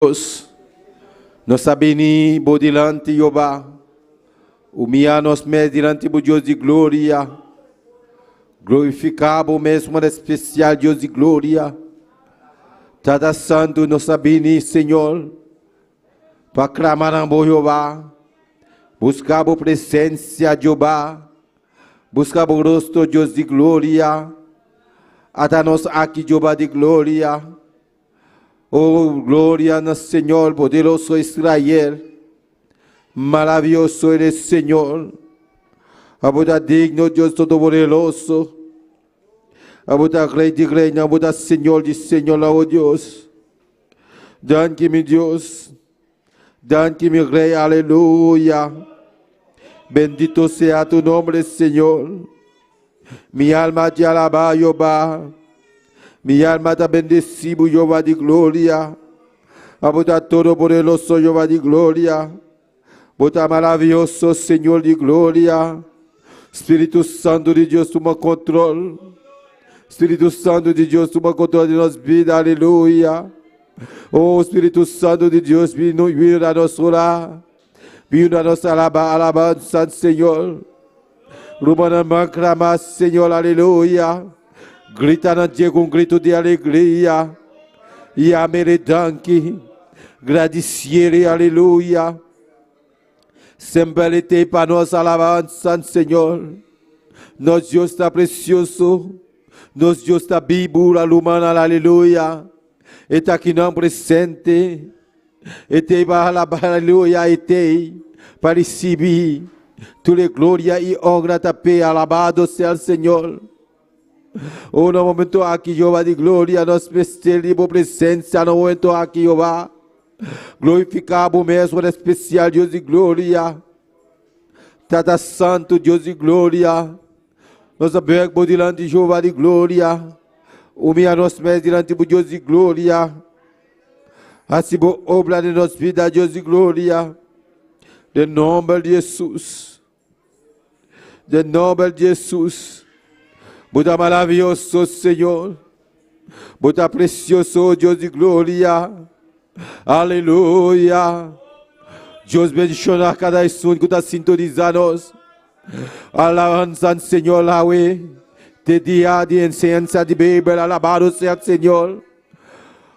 Nós sabeni bodilante Jeová, humilhar nos més diante do Deus de glória, glorificar o mesmo especial Deus de glória, Tada santo nós sabeni Senhor, para clamar a Jeová, buscar a presença de Jeová, buscar o rosto Deus de glória, até nós aqui Jeová de glória. Oh, glória no Senhor, poderoso Israel, maravilhoso eres Senhor, abuda digno Deus Todo-Poderoso, abuda Rei de Rei, abuda Senhor de Senhor, oh Deus, danke-me Deus, danke-me Rei, aleluia, bendito sea tu nombre Senhor, mi alma te alaba Jehová. Mi alma te bendecido, Jehová de glória. Abuda todo poderoso, Jehová de glória. Abuda maravilhoso, Senhor de glória. Espírito Santo de Deus, toma controle. Espírito Santo de Deus, toma controle de nossa vida, aleluia. Oh, Espírito Santo de Deus, vem a nos orar. Vem a nos alabança, Senhor. Rumana mancrama, Senhor, aleluia. Grita na dia com um grito de alegria. E a meredanque. Gradiciere, aleluia. Sempre te para nós alabança, Senhor. Nosso Deus está precioso. Nosso Deus está vivo, alumana, aleluia. Está aqui não presente. E te para alabar, aleluia, e te para receber. Toda glória e honra te alabado seja o Senhor. Oh, no momento aqui, Jeová de glória, nós precisamos de presença, no momento aqui, Jeová. Glorificar o mesmo especial Deus de glória. Tata Santo, Deus de glória. Nós abrimos diante de Jeová de glória. Humilhar nós mesmos diante de Deus de glória. Assim, obra de nossa vida, Deus de glória. De nome de Jesus. De nome de Jesus. Buda maravilhoso Senhor, Buda precioso Deus de glória, aleluia. Deus bendicionar cada som que está sintonizando. Alabanza Senhor, Yahweh, te dia de enseñança de Bíblia, alabado seja Senhor.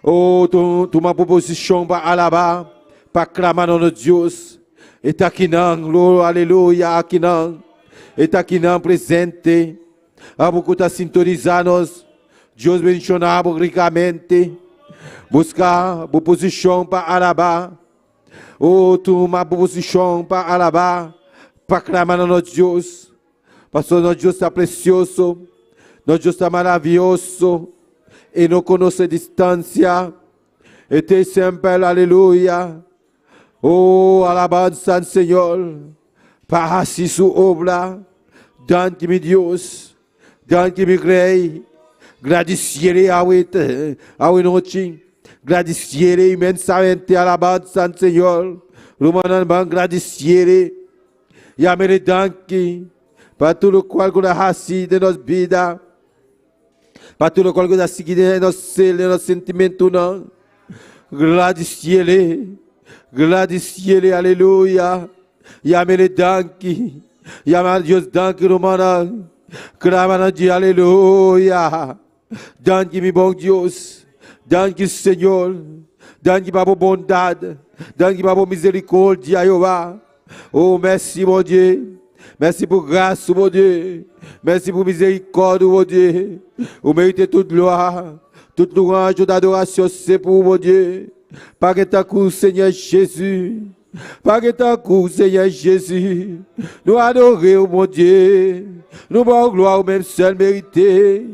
Oh, tu uma proposição para alabar, para clamar no Deus. Está aqui não, aleluia, aqui não. Está aqui não presente. Abo que está sintonizados, Deus mencionava ricamente, buscar a posição para alabar, ou uma posição para alabar, para clamar no nosso Deus, pastor, nosso Deus está precioso, nosso Deus está maravilhoso, e não conhece distância, e tem sempre, aleluia, oh, alabança, Senhor, para assim sua obra, dante-me Deus. Danke-me, Rei. Gradiciere ao noite. Gradiciere imensamente alabança, Senhor. Rumanan bang gradiciere. E a mere danke. Para tudo qual que é assim de nossa vida. Para tudo qual que é assim de nosso ser, de nosso sentimento, não. Gradiciere. Gradiciere, aleluia. E a mere danke. E a Deus danke, Rumanan. Clama de aleluia. Danke-me, bom Deus. Danke, Senhor. Danke para a bondade. Danke para a misericórdia, Jeová. Oh, merci, mon Dieu. Merci por graça, mon Dieu. Merci por misericórdia, mon Dieu. O meio de toute gloire, toute louange d'adoration, c'est pour mon Dieu. Par ta cour, Seigneur Jésus. Par ta cour, Seigneur Jésus. Nous adorons, mon Dieu. Nous avons gloire au même seul mérité.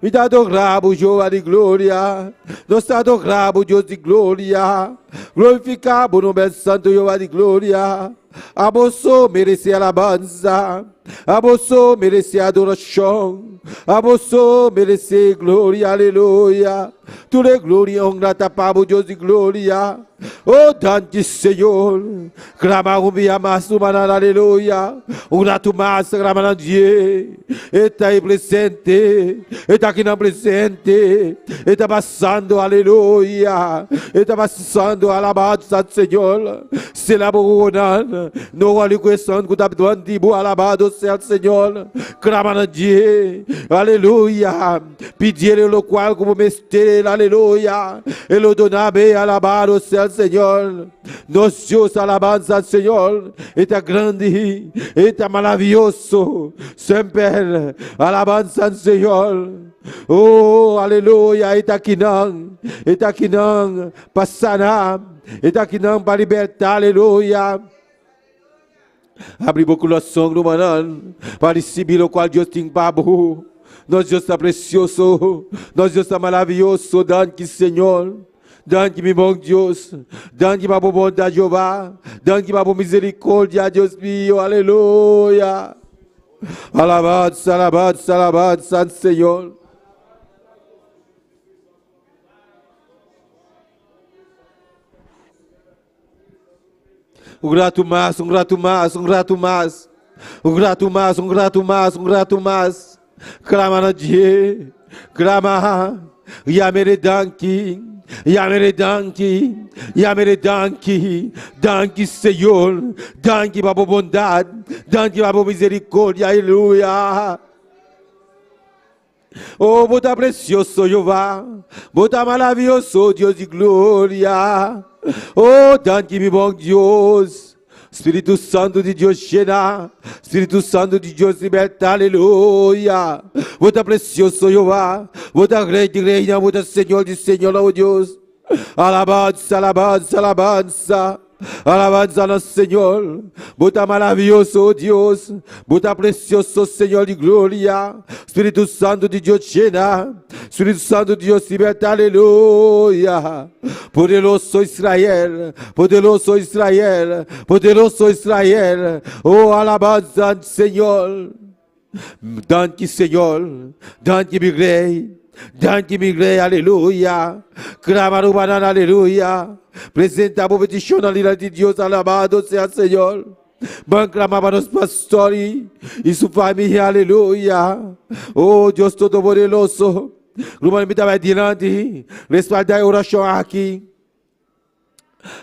Nous t'adorons, Jehová de glória. Nous t'adorons, Deus de glória. Glorificamos no nome santo, Jehová de glória. A você merece alabanza. A você merece adoração. A você merece glória, aleluia. Toda a glória, honra, tapamos Deus de glória. Oh, dante Senhor. Clama o meu amasso, aleluia. Honra tu massa, clama a Deus. Está aí presente. Está aqui na presente. Está passando, aleluia. Está passando, alabanza, Senhor. Se la bonan. No olhe questão que está doando, alabado seja o Senhor. Clama a Deus. Aleluia. Pedir o qual como mestre, aleluia. Ele donabe, alabado seja o Senhor. Nosso Deus, alabanza, Senhor. Está grande, está maravilhoso. Sempre, alabanza, Senhor. Oh, aleluia. Está aqui não, passará. Está aqui não para libertar, aleluia. Abre o coração, irmão, para receber o qual Deus tem para você. Nosso Deus está precioso, nosso Deus está maravilhoso. Danke, Senhor. Danke, meu bom Deus. Danke, minha bondade, Jeová. Danke, minha misericórdia, Deus meu. Aleluia. Alabado, alabado, alabado, Santo Senhor. Um grato mais, um grato mais, um grato mais. Um grato mais, um grato mais, um grato mais. Clama na Deus. Clama. Yamere danki. Yamere danki. Yamere danki. Danke, Senhor. Danke, Baba bondade. Danke, Baba misericórdia. Aleluia. Oh, bota precioso, Jeová. Bota maravilhoso, Deus de glória. Oh, danke, meu bom Deus. Espírito Santo de Deus cheira. Espírito Santo de Deus liberta, aleluia. Bota precioso, Jeová. Bota rei de reina, bota Senhor de Senhor, oh Deus. Alabanza, alabanza, alabanza. Alabanza nosso Senhor. Bota maravilhoso, oh Deus. Bota precioso, Senhor de glória. Espírito Santo de Deus cheira. Espírito Santo de Deus liberta, aleluia. Poderoso Israel. Poderoso Israel. Poderoso Israel. Oh, alabanza, Senhor. Danke, Senhor. Danke, meu rei. Danke, meu rei, aleluia. Clama no banana, aleluia. Presenta a petição na lira de Deus, alabado seja o Senhor. Vamos clamar para os pastores e sua família, aleluia. Oh, Deus Todo-Poderoso. Glória me dá adiante. Respaldar a oração aqui.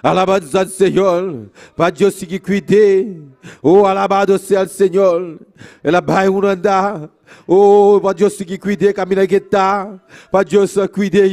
Alabado seja o Senhor. Para Deus seguir cuidar. Oh, alabado seja o Senhor. Ela vai andar. Oh, para Deus seguir cuidar, caminhar que está. Para Deus cuidar,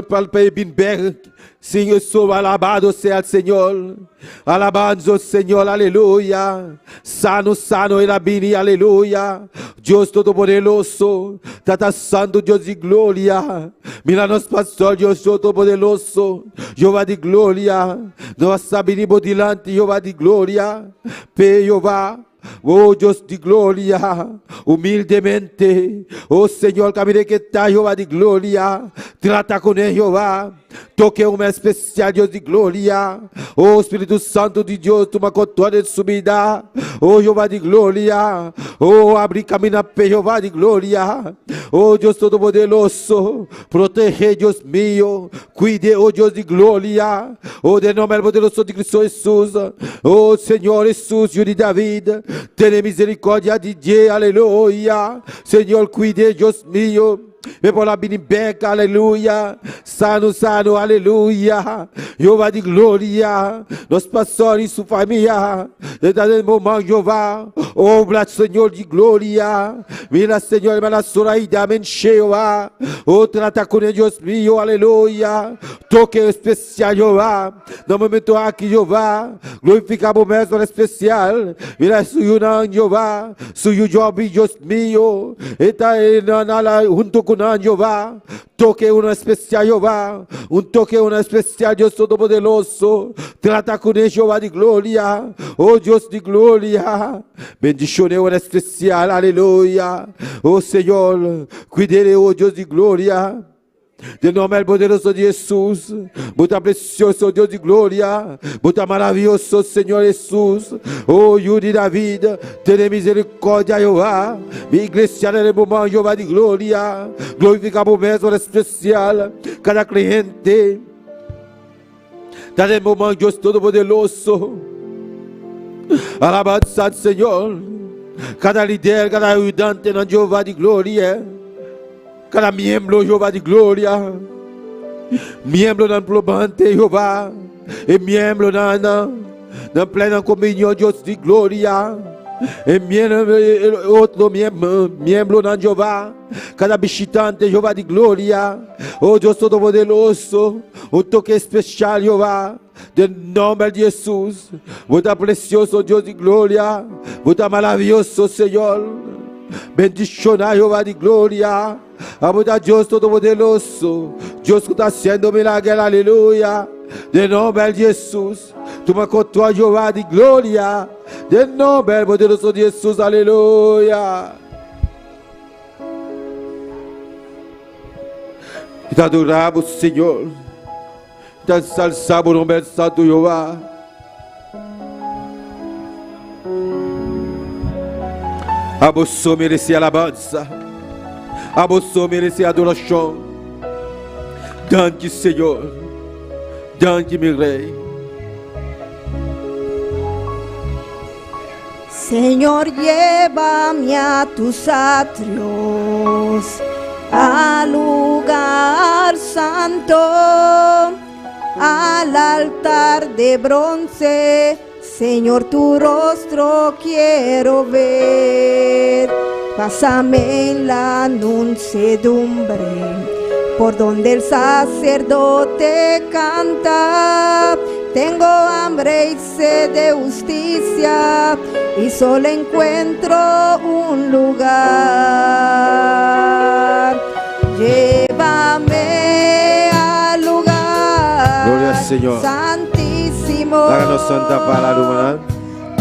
para o país bem. Senhor, sou alabado seja o Senhor. Alabado o Senhor, aleluia. Sano, sano, ele bem, aleluia. Deus Todo-Poderoso, Tata Santo, Deus de glória. Mira nos pastor, Deus Todo-Poderoso. Jeová de glória. Nossa benibo dilante, Jeová de glória. Pe Jeová. Oh Dios de gloria, humildemente, oh Señor, camine que está Jehová de gloria, trata con él Jehová, toque un especial Dios de gloria, oh Espíritu Santo de Dios, toma control de su vida, oh Jehová de gloria, oh abre camino a Jehová de gloria, oh Dios Todo-Poderoso, protege Dios mío, cuide, oh Dios de gloria, oh de nombre poderoso de Cristo Jesús, oh Señor Jesús, Dios de David, ten misericórdia de Deus, aleluia. Senhor, cuide, Deus mío. Me por la binibeca, aleluia. Sano, sano, aleluia. Jeová de glória. Nos pastores e sua família. Desde momento, Jeová. Obra, Senhor de glória. Mira, Senhor, mira, soraida, men Jeová. Oh, trata com Deus mío, aleluia. Toque especial, Jeová. No momento aqui, Jeová. Glorificamos mesmo especial. Mira, suyo não, Jeová. Suyo job, Deus mío. Está junto com Jehová, toque una especial Jehová, toque una especial Dios Todo-Poderoso, trata con él Jehová de gloria, oh Dios de gloria, bendición una especial, aleluya, oh Señor, cuídele, oh Dios de gloria, del nombre poderoso de Jesús, vuestra precioso Dios de gloria, vuestra maravilloso Señor Jesús, oh Dios de David, ten misericordia, Jehová, mi iglesia en el momento, Jehová de gloria, glorificamos mesmo especial, cada cliente, en el momento Dios Todopoderoso, alabanza al Señor, cada líder, cada ayudante en Jehová de gloria, cada miembro, Jehová de gloria, miembro del plomante, Jehová, y miembro de plena comunión, Dios de gloria, y otro miembro de Jehová, cada visitante, Jehová de gloria, oh Dios Todopoderoso, un toque especial, Jehová, del nombre de Jesús, vuestro precioso Dios de gloria, vuestro maravilloso Señor. Bendición a Jehová de gloria, a Dios Todopoderoso, Dios que está haciendo milagres, aleluya, de nombre de Jesús, toma control Jehová de gloria, de nombre poderoso de Jesús, aleluya. Y te adoramos, Señor, te ensalzamos el nombre santo Jehová. A vos merece alabanza, a vos merece adoración. Danke, Señor, danke, mi Rey. Señor, llévame a tus atrios, al lugar santo, al altar de bronce. Señor, tu rostro quiero ver. Pásame en la mansedumbre, por donde el sacerdote canta. Tengo hambre y sed de justicia, y solo encuentro un lugar. Llévame al lugar, Gloria al Señor. santísimo, Háganos santa palabra humana.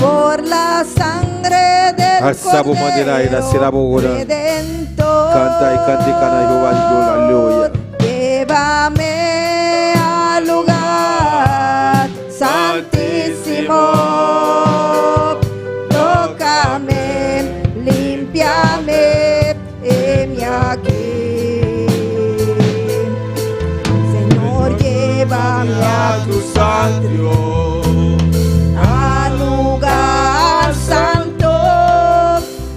por la sangre del Alzamos bandera y la será Cordero bogora. Redentor. Canta y canta y canta Jehová, aleluya. Llévame al lugar santísimo, tócame, límpiame, heme aquí. Señor, llévame a tus atrios, al lugar santo,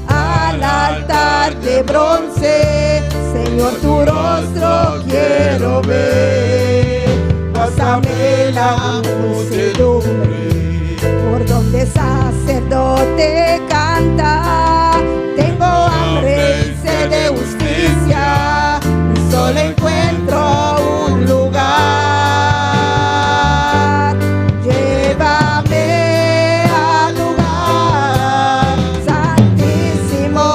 al altar de bronce. Señor, tu rostro quiero ver. Pásame la mansedumbre, por donde sacerdote canta. Tengo hambre y sed de justicia, solo encuentro un lugar. Llévame al lugar santísimo,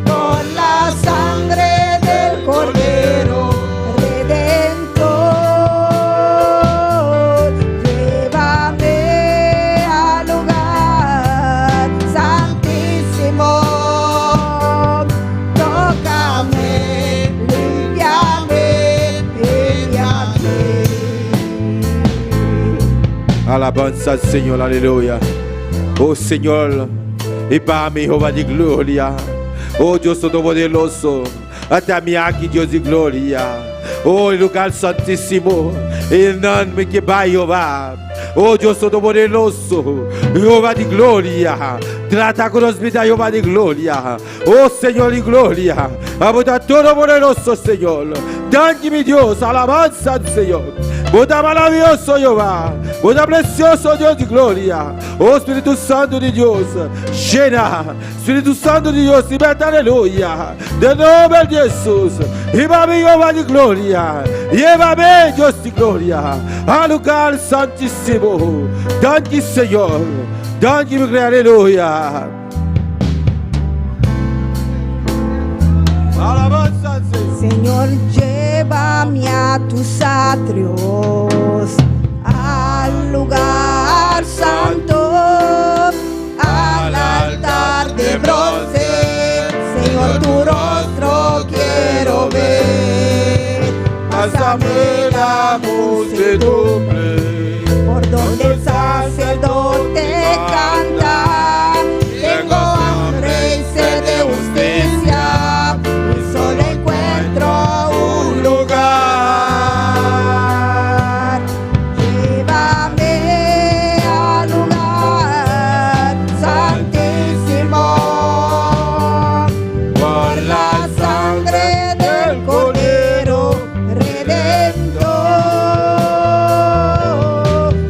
por la sangre del Cordero Redentor. Llévame al lugar santísimo, tócame, límpiame, heme aquí. Alabanza al Señor, aleluya. Oh Señor, y para mí, Jehová de gloria. Oh Dios Todopoderoso, hasta mí aquí, Dios de gloria. Oh, el lugar santísimo, el nombre que va Jehová. Oh Dios Todopoderoso, Jehová de gloria. Trata con los vidas, Jehová de gloria. Oh Señor de gloria. Abuda Todopoderoso, Señor. Danke, mi Dios, alabanza al Señor. Buda maravilloso Jehová, Buda precioso Dios de gloria. Oh Espíritu Santo de Dios, llena, Espíritu Santo de Dios, liberta, aleluya. De nombre de Jesús, llévame Jehová de gloria, llévame Dios de gloria, al lugar santísimo. Danke Señor, danke mi Rey, aleluya. Alabanza al Señor. Señor, llévame a tus atrios, al lugar santo, al altar de bronce. Señor, tu rostro quiero ver. redoble. Por donde el sacerdote canta, tengo hambre y sed de justicia, y solo encuentro un lugar. Llévame al lugar santísimo, por la sangre del Cordero Redentor.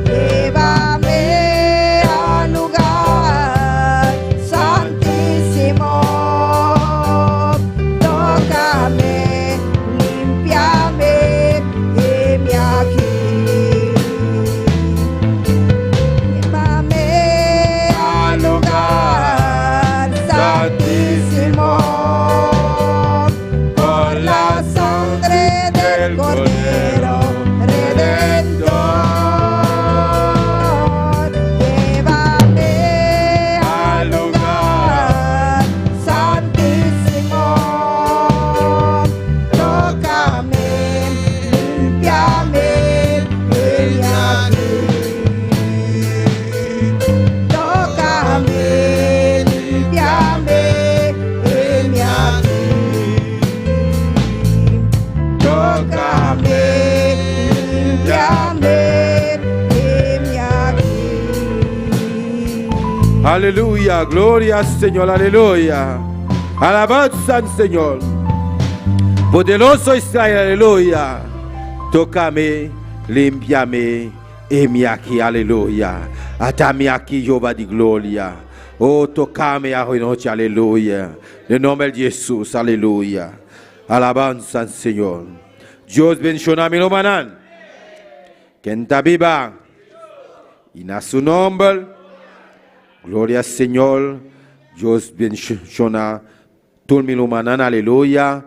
Llévame al lugar santísimo, tócame, límpiame, heme aquí. Llévame al lugar santísimo, por la sangre del Cordero Redentor. Llévame al lugar santísimo, tócame, límpiame, heme aquí. Tócame, límpiame, heme aquí. Tócame, límpiame, heme aquí. Aleluya, gloria al Señor, aleluya. Alabanza al Señor. Poderoso Israel, aleluya. Tócame, límpiame, heme aquí, aleluya. Atame aquí, Jehová de gloria. Oh, tocame a noche, aleluya. En nombre de Jesús, aleluya. Alabanza al Señor. Dios bendiga mi manan. Quien está viva. Y en su nombre. Gloria al Señor. Dios bendiga todo mi manan, aleluya.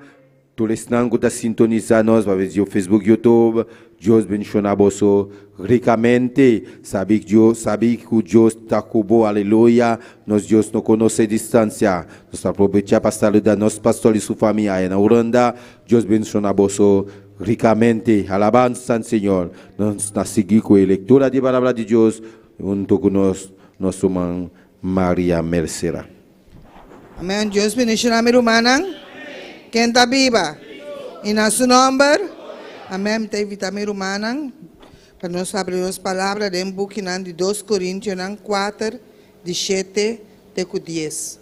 Tous les gens qui sintonizan nos a ver Facebook, YouTube. Dios bendiga vos ricamente. Sabe que Dios está cubo, aleluya. Nos Dios no conoce distancia. Nos aprovecha para saludar nos pastor y su familia en Uranda. Dios bendiga vos ricamente. Alabanza al Señor. Nos seguimos con la lectura de la palabra de Dios junto con nuestra hermana María Mercera. Amén. Dios bendiga mi hermana. Quem está viva? E na seu nome. Amém. Te invita mi hermana para nós abrir as palavras de book de 2 Coríntios 4, 17 até 10.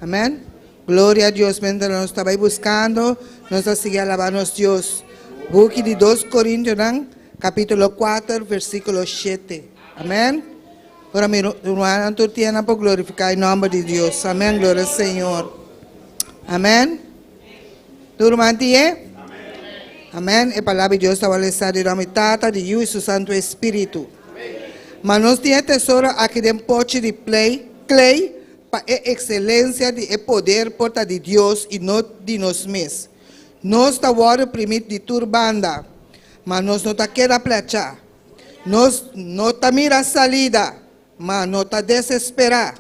Amém. Glória a Deus. Mientras nós estamos buscando, nós vamos seguir alabando a Deus. Book de 2 Coríntios, capítulo 4, versículo 7. Amém. Agora, mi hermana, tu tienes para glorificar o nome de Deus. Amém. Glória ao Senhor. Amém. Tu mantiene? Amén. A palavra de Deus está estabelecida em nome Tata, de Deus e seu Santo Espírito. Mas nós temos tesouro aqui dentro de clay para a excelência e poder porta de Deus e não de nós mesmos. Nós estamos oprimidos de turbanda, mas nós não está querendo plachar. Nós não está mira a salida, mas não está desesperar.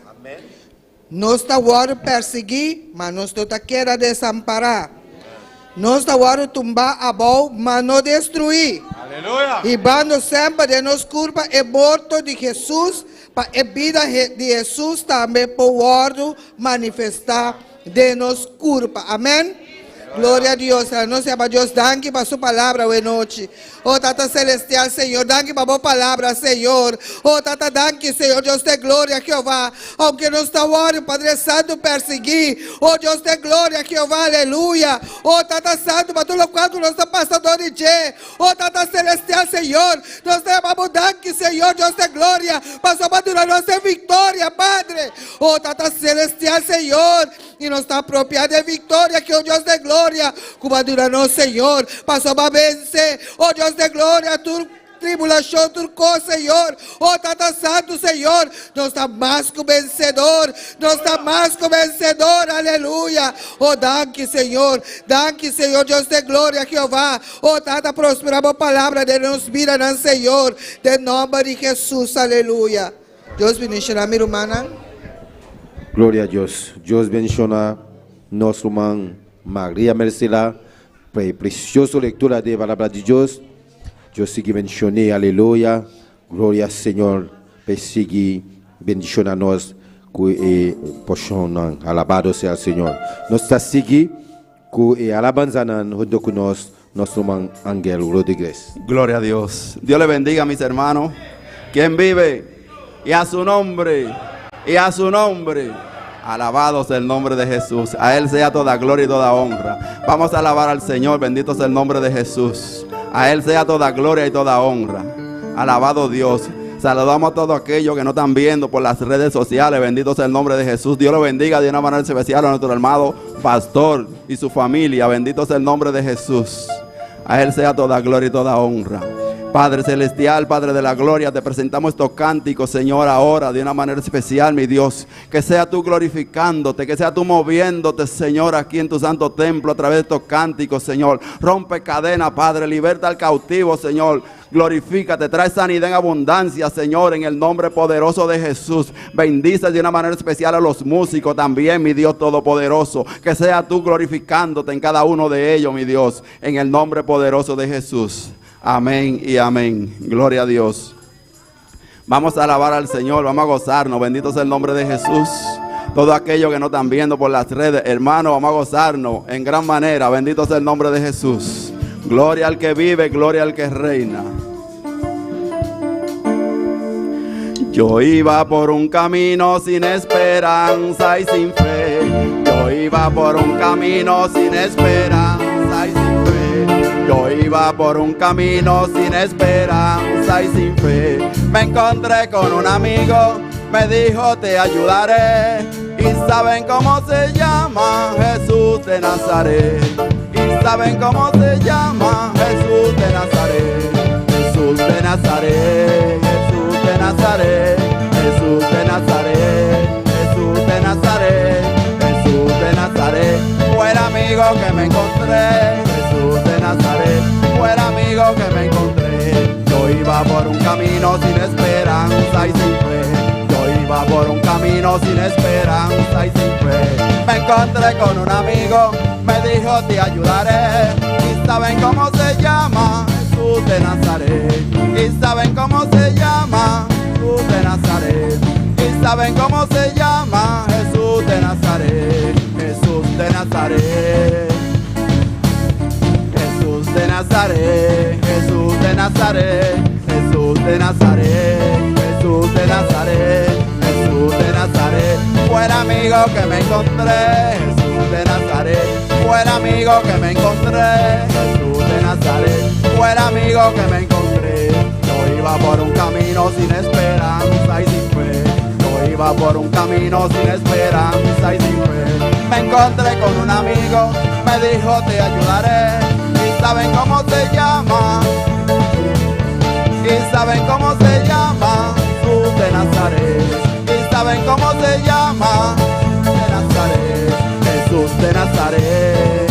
Nós estamos perseguir, mas nós não está querendo desamparar. Nós estamos tumbar a boa, mas não destruir. Aleluia. E bando sempre de nos culpa é morto de Jesus, para a vida de Jesus também pode manifestar de nos culpa. Amém? Glória a Deus. Nós a Deus, danke para sua palavra hoje noite. Oh, Tata Celestial, Senhor, danke para a boa palavra, Senhor. Oh, Tata, danke, Senhor, Deus de glória, Jeová. Aunque não está orando, Padre Santo, perseguir. Oh, Deus de glória, Jeová, aleluia. Oh, Tata Santo, para tudo quanto nós estamos passando de dia. Oh, Tata Celestial, Senhor, nós temos danke, Senhor, Deus de glória, para sua madura nossa vitória, Padre. Oh, Tata Celestial, Senhor, e nós estamos apropriados de vitória, que é o Deus de glória, como dura no Senhor, passou para vencer, oh Deus de glória, tu tribulação, tu coisa, Senhor, oh Tata Santo, Senhor, nós estamos mais que vencedor, nós estamos mais que vencedor, aleluia, oh danke, Senhor, Deus de glória, Jeová, oh Tata, prosperamos a palavra de nos mira, no Senhor, de nome de Jesus, aleluia. Deus bendiga minha irmã. Glória a Deus. Deus bendiga nossa irmã Maria Mercela, para a preciosa leitura da palavra de Deus. Yo sigo mencioné, aleluya. Gloria al Señor. Persigue, bendición nos. Que porción, alabado sea el Señor. Nos está sigue, que alabanza junto con nos, nuestro Ángel Rodríguez. Gloria a Dios. Dios le bendiga, mis hermanos. Quien vive y a su nombre, y a su nombre. Alabado sea el nombre de Jesús. A Él sea toda gloria y toda honra. Vamos a alabar al Señor. Bendito sea el nombre de Jesús. A Él sea toda gloria y toda honra. Alabado Dios. Saludamos a todos aquellos que nos están viendo por las redes sociales. Bendito sea el nombre de Jesús. Dios lo bendiga de una manera especial a nuestro hermano pastor y su familia. Bendito sea el nombre de Jesús. A Él sea toda gloria y toda honra. Padre celestial, Padre de la gloria, te presentamos estos cánticos, Señor, ahora de una manera especial, mi Dios. Que sea tú glorificándote, que sea tú moviéndote, Señor, aquí en tu santo templo a través de estos cánticos, Señor. Rompe cadenas, Padre, liberta al cautivo, Señor. Glorifícate, trae sanidad en abundancia, Señor, en el nombre poderoso de Jesús. Bendice de una manera especial a los músicos también, mi Dios todopoderoso. Que sea tú glorificándote en cada uno de ellos, mi Dios, en el nombre poderoso de Jesús. Amén y amén. Gloria a Dios. Vamos a alabar al Señor, vamos a gozarnos. Bendito sea el nombre de Jesús. Todos aquellos que nos están viendo por las redes, hermanos, vamos a gozarnos en gran manera. Bendito sea el nombre de Jesús. Gloria al que vive, gloria al que reina. Yo iba por un camino sin esperanza y sin fe. Yo iba por un camino sin esperanza y sin fe. Yo iba por un camino sin esperanza y sin fe. Me encontré con un amigo, me dijo te ayudaré. Y saben cómo se llama, Jesús de Nazaret. Y saben cómo se llama, Jesús de Nazaret. Jesús de Nazaret, Jesús de Nazaret. Jesús de Nazaret, Jesús de Nazaret. Jesús de Nazaret. Fue el amigo que me encontré. Jesús de Nazaret, fue el amigo que me encontré. Yo iba por un camino sin esperanza y sin fe. Yo iba por un camino sin esperanza y sin fe. Me encontré con un amigo, me dijo te ayudaré. Y saben cómo se llama, Jesús de Nazaret. Y saben cómo se llama, Jesús de Nazaret. Y saben cómo se llama, Jesús de Nazaret. Jesús de Nazaret. Jesús de Nazaret, Jesús de Nazaret, Jesús de Nazaret, Jesús de Nazaret, Jesús de Nazaret. Fue el amigo que me encontré, Jesús de Nazaret. Fue el amigo que me encontré, Jesús de Nazaret. Fue el amigo que me encontré. Yo iba por un camino sin esperanza y sin fe. Yo iba por un camino sin esperanza y sin fe. Me encontré con un amigo, me dijo te ayudaré. Y saben cómo se llama. Y saben cómo se llama, Jesús de Nazaret. Y saben cómo se llama, de Nazaret. Jesús de Nazaret.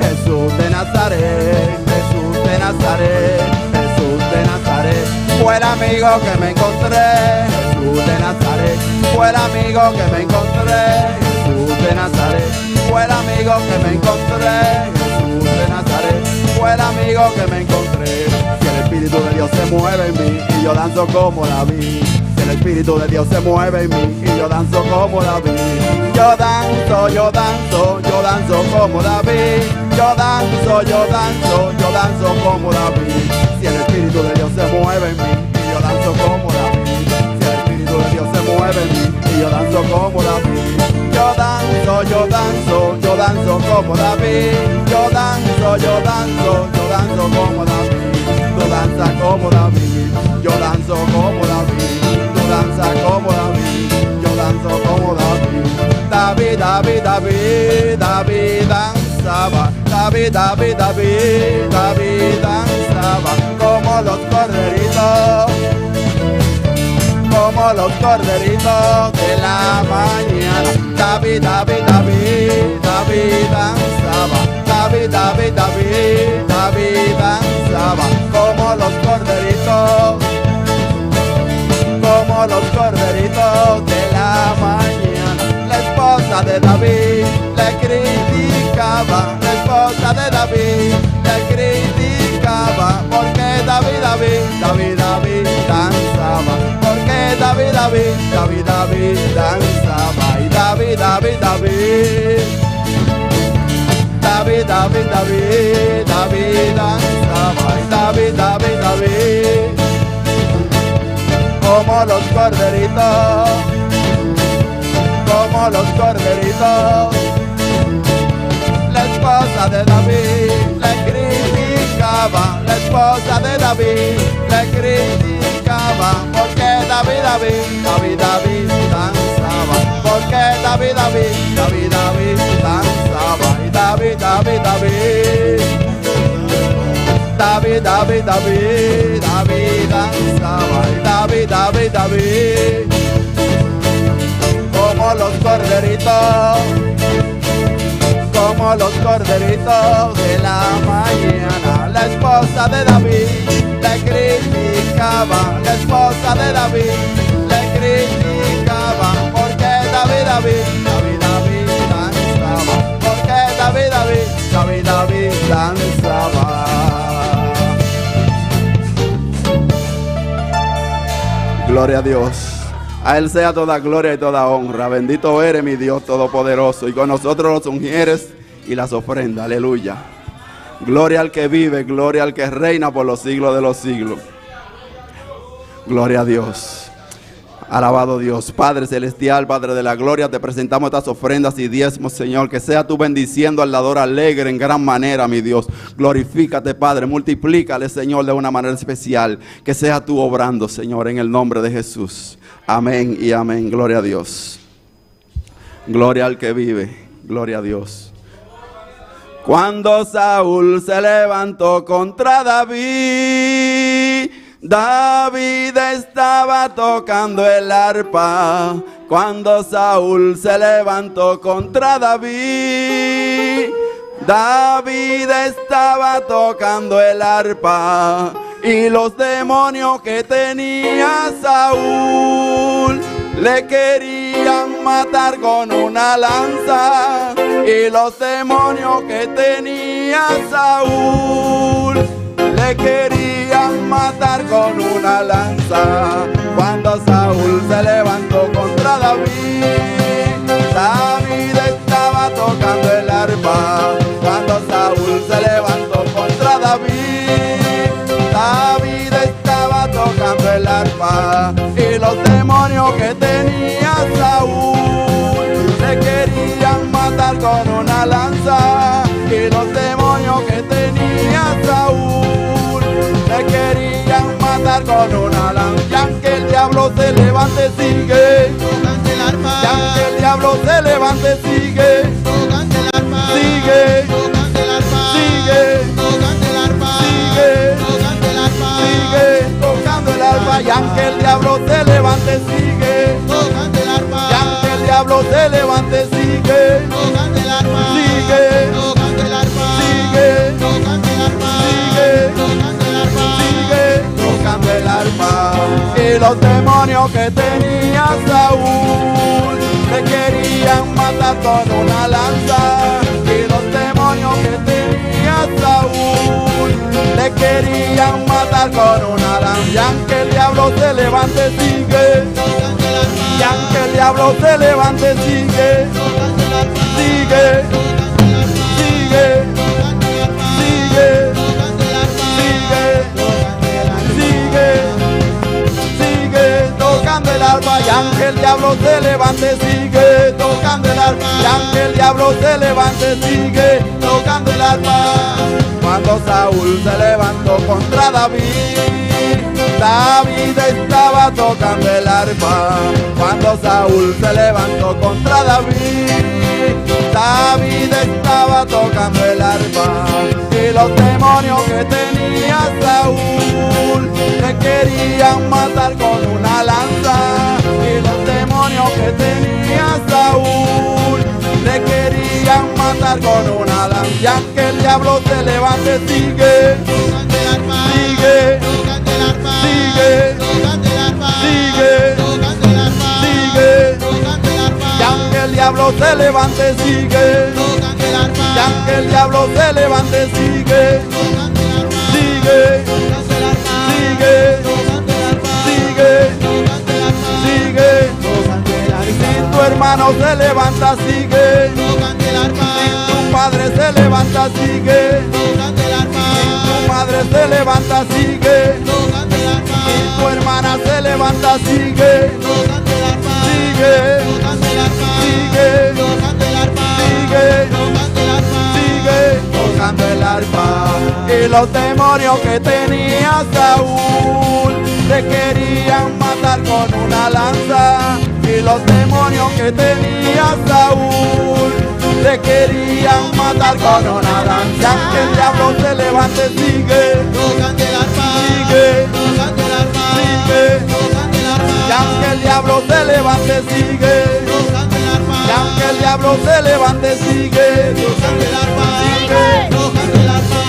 Jesús de Nazaret. Jesús de Nazaret. Jesús de Nazaret. Fue el amigo que me encontré. Jesús de Nazaret. Fue el amigo que me encontré. Jesús de Nazaret. Fue el amigo que me encontré. Jesús de Nazaret. Fue el amigo que me encontré. Si el Espíritu de Dios se mueve en mí y yo danzo como David. Si el Espíritu de Dios se mueve en mí y yo danzo como David. Yo danzo, yo danzo, yo danzo como David. Yo danzo, yo danzo, yo danzo como David. Si el Espíritu de Dios se mueve en mí y yo danzo como David. Si el Espíritu de Dios se mueve en mí y yo danzo como David. Yo danzo, yo danzo, yo danzo como David. Yo danzo, yo danzo, yo danzo como David. Tú danza como David. Yo danzo como David. Tú danza como David. Yo danzo como David. David, David, David, David danzaba. David, David, David, David danzaba como los corderitos. Como los corderitos de la mañana. David, David, David, David danzaba. David, David, David, David danzaba como los corderitos. Como los corderitos de la mañana. La esposa de David le criticaba. La esposa de David le criticaba. porque David, David, David, David danzaba, porque David, David, David, David danzaba, y David, David, David, David, David, David, David danzaba, y David, David, David, como los corderitos, como los corderitos. La esposa de David le criticaba, la esposa de David le criticaba, porque David, David, David, David danzaba, porque David, David, David, David danzaba, y David, David, David, David, David, David, David danzaba, y David, David, David, como los corderitos, como los corderitos de la mañana. La esposa de David le criticaba, la esposa de David le criticaba, porque David, David, David, David danzaba, porque David, David, David, David danzaba. Gloria a Dios. A Él sea toda gloria y toda honra. Bendito eres, mi Dios todopoderoso. Y con nosotros los ungieres y las ofrendas. Aleluya. Gloria al que vive, gloria al que reina por los siglos de los siglos. Gloria a Dios. Alabado Dios. Padre celestial, Padre de la gloria, te presentamos estas ofrendas y diezmos, Señor. Que sea tú bendiciendo al dador alegre en gran manera, mi Dios. Glorifícate, Padre. Multiplícale, Señor, de una manera especial. Que sea tú obrando, Señor, en el nombre de Jesús. Amén y amén. Gloria a Dios. Gloria al que vive. Gloria a Dios. Cuando Saúl se levantó contra David, David estaba tocando el arpa. Cuando Saúl se levantó contra David, David estaba tocando el arpa. Y los demonios que tenía Saúl le querían matar con una lanza. Y los demonios que tenía Saúl le querían matar con una lanza. Cuando Saúl se levantó contra David, David estaba tocando el arpa. Cuando Saúl se levantó contra David, David estaba tocando el arpa. Y los demonios que tenía Saúl le querían matar con una lanza. Y los demonios que tenía Saúl le querían matar con una lanza. Y aunque el diablo se levante, sigue tocando el arpa. Y aunque el diablo se levante, sigue tocando el arpa. Sigue tocando el arpa. Sigue tocando el arpa. Sigue tocando el arpa. Sigue tocando el arpa. Y aunque el diablo se levante, sigue tocando el arpa. Y aunque el diablo se levante, sigue tocando el arpa. Sigue tocando el arpa. Sigue tocando el arpa. Sigue tocando el arpa. Sigue tocando el arpa. Y los demonios que tenía Saúl le querían matar con una lanza. Y los demonios que tenía Saúl le querían matar con una lanza. Y aunque el diablo se levante, sigue tocando el arpa. Y aunque el diablo se levante, sigue tocando el arpa. Sigue tocando el arpa. Sigue tocando el arpa. Sigue tocando el arpa. Sigue tocando el arpa. Y aunque el diablo se levante, sigue tocando el arpa. Y aunque el diablo se levante, sigue tocando el arpa. Cuando Saúl se levantó contra David, David estaba tocando el arpa. Cuando Saúl se levantó contra David, David estaba tocando el arpa. Y los demonios que tenía Saúl le querían matar con una lanza. Y los demonios que tenía Saúl le querían matar con una lanza. Y aunque el diablo se levante, sigue tocando el arpa. Sigue tocando el arpa. Sigue tocando el arpa. Sigue tocando el arpa. Sigue tocando el arpa. Y aunque el diablo se levante, sigue tocando el arpa. Y aunque el diablo se levante, sigue tocando el arpa. Sigue sigue, sigue, sigue, si tu hermano se levanta, sigue, si tu padre se levanta, sigue, si tu madre se levanta, sigue, si tu hermana se levanta, sigue, sigue, sigue, sigue, sigue tocando el arpa. Y los demonios que tenía Saúl te querían matar con una lanza. Y los demonios que tenía Saúl te querían matar con una lanza. Que el diablo se levante, sigue, sigue, sigue. Y aunque el diablo se levante, sigue. Y aunque el diablo se levante, sigue. Sigue,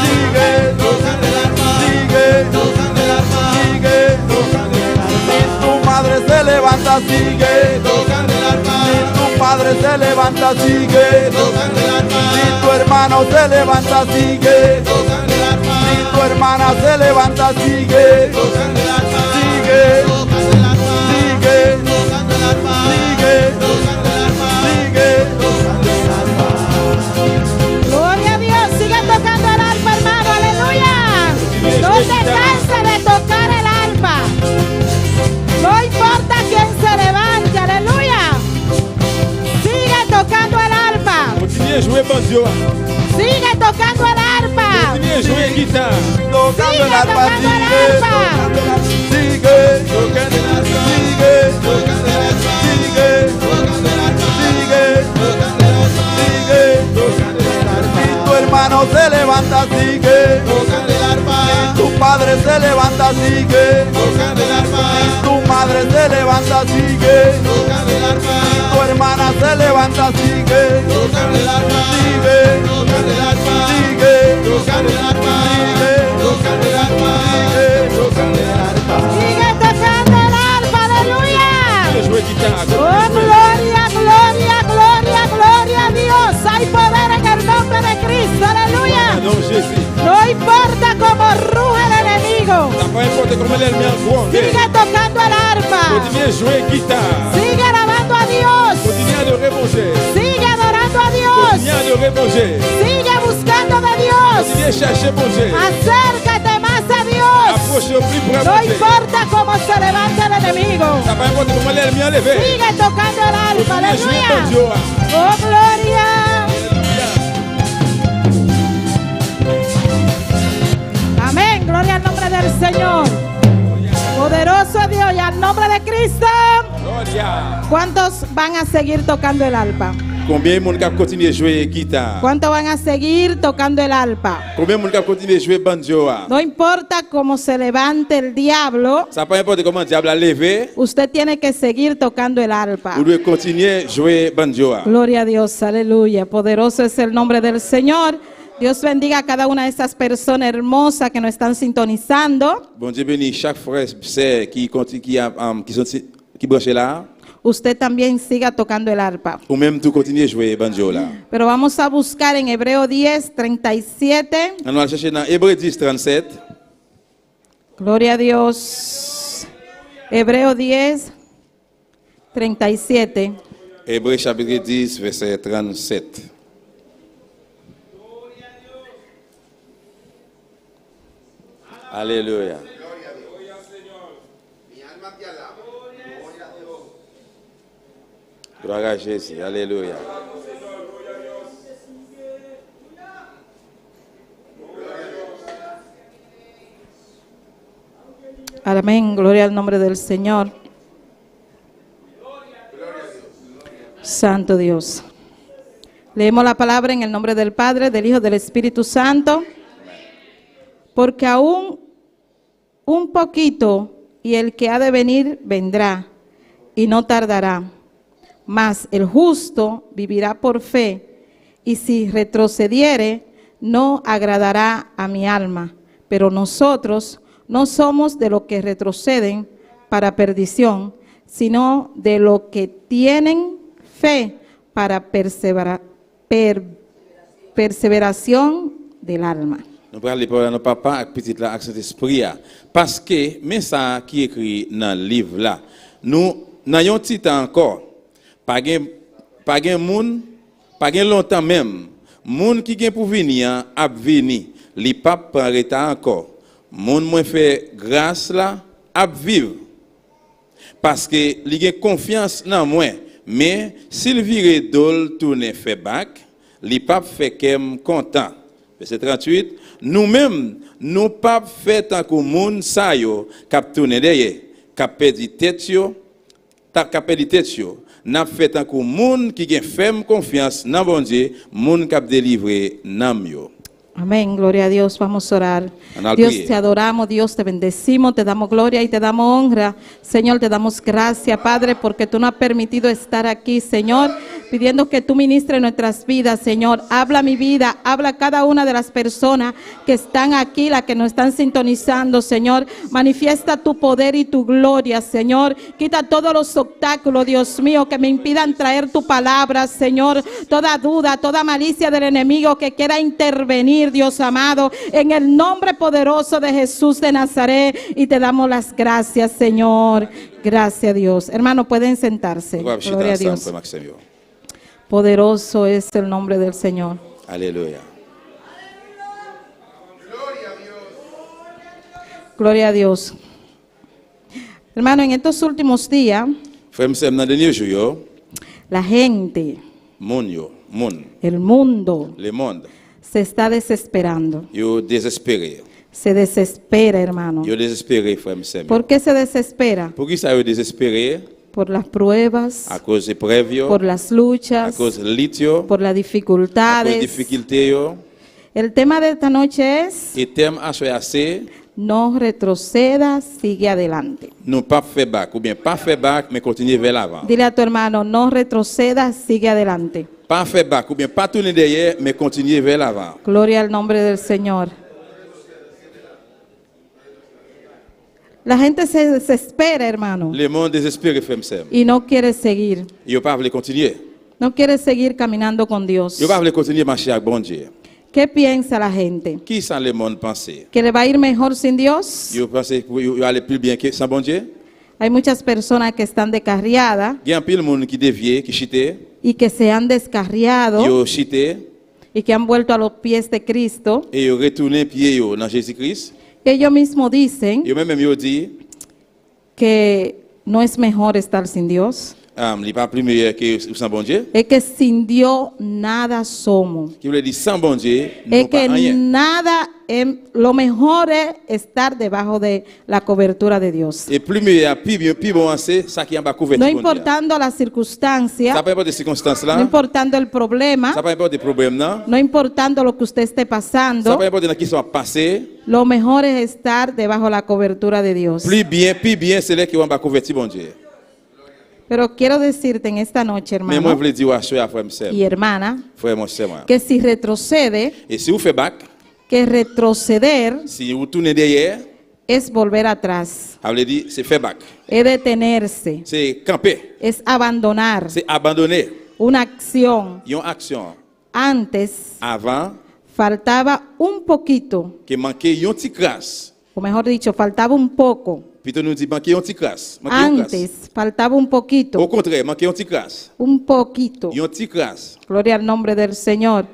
sigue, sigue, si tu madre se levanta, sigue. Si tu padre se levanta, sigue. Si tu hermano se levanta, sigue. Si tu hermana se levanta, sigue. Sigue, sigue, sigue, sigue. Gloria a Dios, sigue tocando el arpa, hermano, aleluya. No te canses de tocar el arpa. No importa quién se levante, aleluya. Sigue tocando el arpa. Continuez à jouer banjo. Sigue tocando el arpa. Continuez à jouer guitare. Tocando el Sigue arpa, tocando el sigue. arpa. Sigue, sigue, sigue, sigue. Si tu hermano se levanta, sigue. Si tu padre se levanta, sigue. Si tu madre se levanta, sigue. Si tu hermana se levanta, sigue. Sigue, sigue, Sigue tocando el arpa, aleluya. Continuez à jouer guitare. Oh, gloria, gloria, gloria, gloria a Dios. Hay poder en el nombre de Cristo, aleluya. Non, Jésus. No importa cómo ruge el enemigo. Ça pas importe comment l'ennemi en gronde. Sigue tocando el arpa. Continuez à jouer guitare. Sigue alabando a Dios. Continuez à adorer mon Dieu. Sigue adorando a Dios. Continuez à adorer mon Dieu. Sigue buscando de Dios. Continuez à chercher mon Dieu. Acércate más a Dios. Approchez au plus près No mon Dieu. importa cómo se levante el enemigo. Ça pas importe comment l'ennemi a levé. Sigue tocando el arpa, Continuez à jouer aleluya. banjo. Oh, gloria. Amén, gloria al nombre del Señor. Poderoso Dios y al nombre de Cristo. Gloria. ¿Cuántos van a seguir tocando el arpa? Combien de monde qui continue à jouer guitare? ¿Cuántos van a seguir tocando el arpa? Combien de monde qui continue à jouer banjo? No importa cómo se levante el diablo, Ça pas importe comment le diable a levé. usted tiene que seguir tocando el arpa. Vous devez continuer à jouer banjo. Gloria a Dios, aleluya. Poderoso es el nombre del Señor. Dios bendiga a cada una de estas personas hermosas que nos están sintonizando. Bon Dieu bénit chaque frère sœur qui branché là. Usted también siga tocando el arpa. Ou même tout continuer à jouer banjo là. Pero vamos a buscar en Hebreo 10, 37. On va chercher dans Hébreux 10, 37. Gloria a Dios. Hebreo 10, 37. Hébreux chapitre 10, verset 37. Alléluia. Gloire à Jésus. Alléluia. Amén, gloria al nombre del Señor. Santo Dios. Leemos la palabra en el nombre del Padre, del Hijo, del Espíritu Santo. Porque aún un poquito y el que ha de venir vendrá y no tardará. Mas el justo vivirá por fe, y si retrocediere, no agradará a mi alma. Pero nosotros no somos de los que retroceden para perdición, sino de los que tienen fe para perseveración del alma. Nous parlons pour nos papa et petit là avec Saint-Esprit parce que mais ça qui écrit dans le livre là nous n'ayons petit temps encore pas gain monde pas gain longtemps même monde qui gain pour venir a venir li pas prend retard encore monde moins fait grâce là a vivre parce que li gain confiance dans moi mais s'il vire dol tourner fait bac li pas fait qu'aime content. Verset 38, nous-mêmes, nous pas fait tant que monde ça yo, cap tourner derrière, cap perdu tête yo, cap perdu tête yo. N'a fait tant que monde qui gen ferme confiance dans bon Dieu, monde cap délivrer nam yo. Amén, gloria a Dios, vamos a orar. Anal Dios, pie. te adoramos, Dios, te bendecimos, te damos gloria y te damos honra. Señor, te damos gracias, Padre, porque tú nos has permitido estar aquí, Señor, pidiendo que tú ministres nuestras vidas, Señor. Habla mi vida, habla a cada una de las personas que están aquí, las que nos están sintonizando, Señor. Manifiesta tu poder y tu gloria, Señor. Quita todos los obstáculos, Dios mío, que me impidan traer tu palabra, Señor. Toda duda, toda malicia del enemigo que quiera intervenir, Dios amado, en el nombre poderoso de Jesús de Nazaret, y te damos las gracias, Señor. Gracias, Dios. Hermano, pueden sentarse. Nous allons chiter Gloria a ensemble, Dios. Frère Maxime yo. Poderoso es el nombre del Señor. Alléluia. Gloria a Dios. Hermano, en estos últimos días, Frère Maxime dans dernier jour yo, la gente, monde, el mundo, le monde, se está desesperando. yo désespéré. Se desespera, hermano. Yo désespéré, Frère Maxime. ¿Por qué se desespera? Pour qui ça yo désespéré? Por las pruebas, À cause des preuves yo, por las à luchas, cause de lit yo, por las à cause des dificultades. difficultés yo. El tema de esta noche es: Et thème à choisir assez, no retrocedas, sigue adelante. nous pas faire back ou bien pas faire back mais continuer vers l'avant. Dile a tu hermano, no retrocedas, sigue adelante. Pas faire back ou bien pas tourner derrière mais continuer vers l'avant. Gloria al nombre del Señor. La gente se desespera, hermano, Le monde désespéré, Frère Maxime. y no quiere seguir. Yo pas voulu continuer. No quiere seguir caminando con Dios. Yo pas voulu continuer marcher avec bon Dieu. ¿Qué piensa la gente? Qui ça le monde penser? ¿Que le va a ir mejor sin Dios? Yo pensais que yo aller plus bien que sans bon Dieu? Hay muchas personas que están descarriadas Il y a un pile monde qui dévié, qui chité, y que se han descarriado yo chité y que han vuelto a los pies de Cristo. et yo retourné pied yo dans Jésus-Christ. Ellos mismos dicen Yo même yo dit, que no es mejor estar sin Dios. il pas plus meilleur que sans bon Dieu. Es que sin Dios nada somos. Qui veut dire sans bon Dieu, Es nous pas que rien. nada, lo mejor es estar debajo de la cobertura de Dios. Et plus meilleur, plus bon c'est ça qui en bas couvert. No importando las circunstancias, Ça pas importe des circonstances no là, importando el problema, ça pas importe des problèmes là, no importando lo que usted esté ça pasando, pas importe dans qui sont passés. lo mejor es estar debajo la cobertura de Dios. Plus bien c'est là qui en bas couvert bon Dieu. Pero quiero decirte en esta noche, Mais moi je hermano voulais dire à frère y Maxime, hermana, frère Maxime. que si retrocede, Et si vous faites back, que retroceder si vous tournez derrière, es volver atrás, ça veut dire c'est faire back. es detenerse, C'est camper, es abandonar c'est abandonner. una acción. Une action Antes avant faltaba un poquito, qui manquait une petite crasse. o mejor dicho, faltaba un poco. Plutôt nous dit manquer une petite crasse. Manquer une crasse. Antes faltaba un poquito, Au contraire, manquer une petite crasse. un poquito. Une petite crasse. Gloria al nombre del Señor.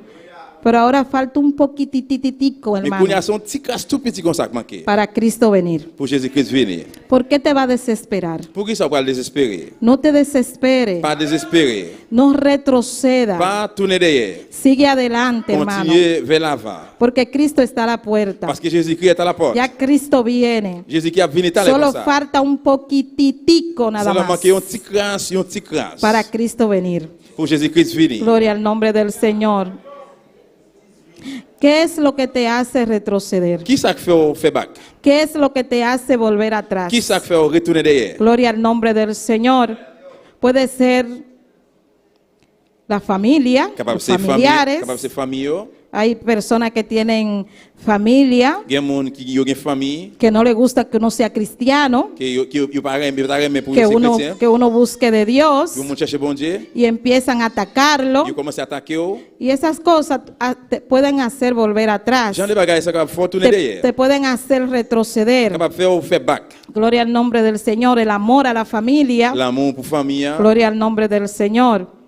Pero ahora falta un poquitititico, Mais hermano, qu'on a son petit crasse tout petit comme ça qui manquait. para Cristo venir. Pour Jésus-Christ venir. ¿Por qué te va a desesperar? Pour qui ça va désespérer? No te desesperes, Pas désespérer. no retroceda, Pas tourner derrière. sigue adelante, hermano, Continuer vers l'avant. porque Cristo está a la puerta. Parce que Jésus-Christ est à la porte. Ya Cristo viene. Jésus-Christ a venu à la Solo porte. falta un poquititico nada Seulement más manquer une petite crasse, une petite crasse. para Cristo venir. Pour Jésus-Christ venir. Gloria al nombre del Señor. ¿Qué es lo que te hace retroceder? Qui ça fait faire back? ¿Qué es lo que te hace volver atrás? Qui ça fait retourner derrière? Gloria al nombre del Señor. Puede ser la familia, Capable los de ser famille, familiares, capable de ser famille, Hay personas que tienen familia, Gen moun ki yo gen famille, que no le gusta que uno sea cristiano, que yo pa reme pour que yo ser uno, chrétien. que uno busque de Dios Yo moun cherche bon Dieu, y empiezan a atacarlo. yo commence à attaquer yo. Y esas cosas te pueden hacer volver atrás, Jean de bagay ça capable faire tourner te derrière. pueden hacer retroceder. Capable faire back. Gloria al nombre del Señor, el amor a la familia. L'amour pour famille. Gloria al nombre del Señor.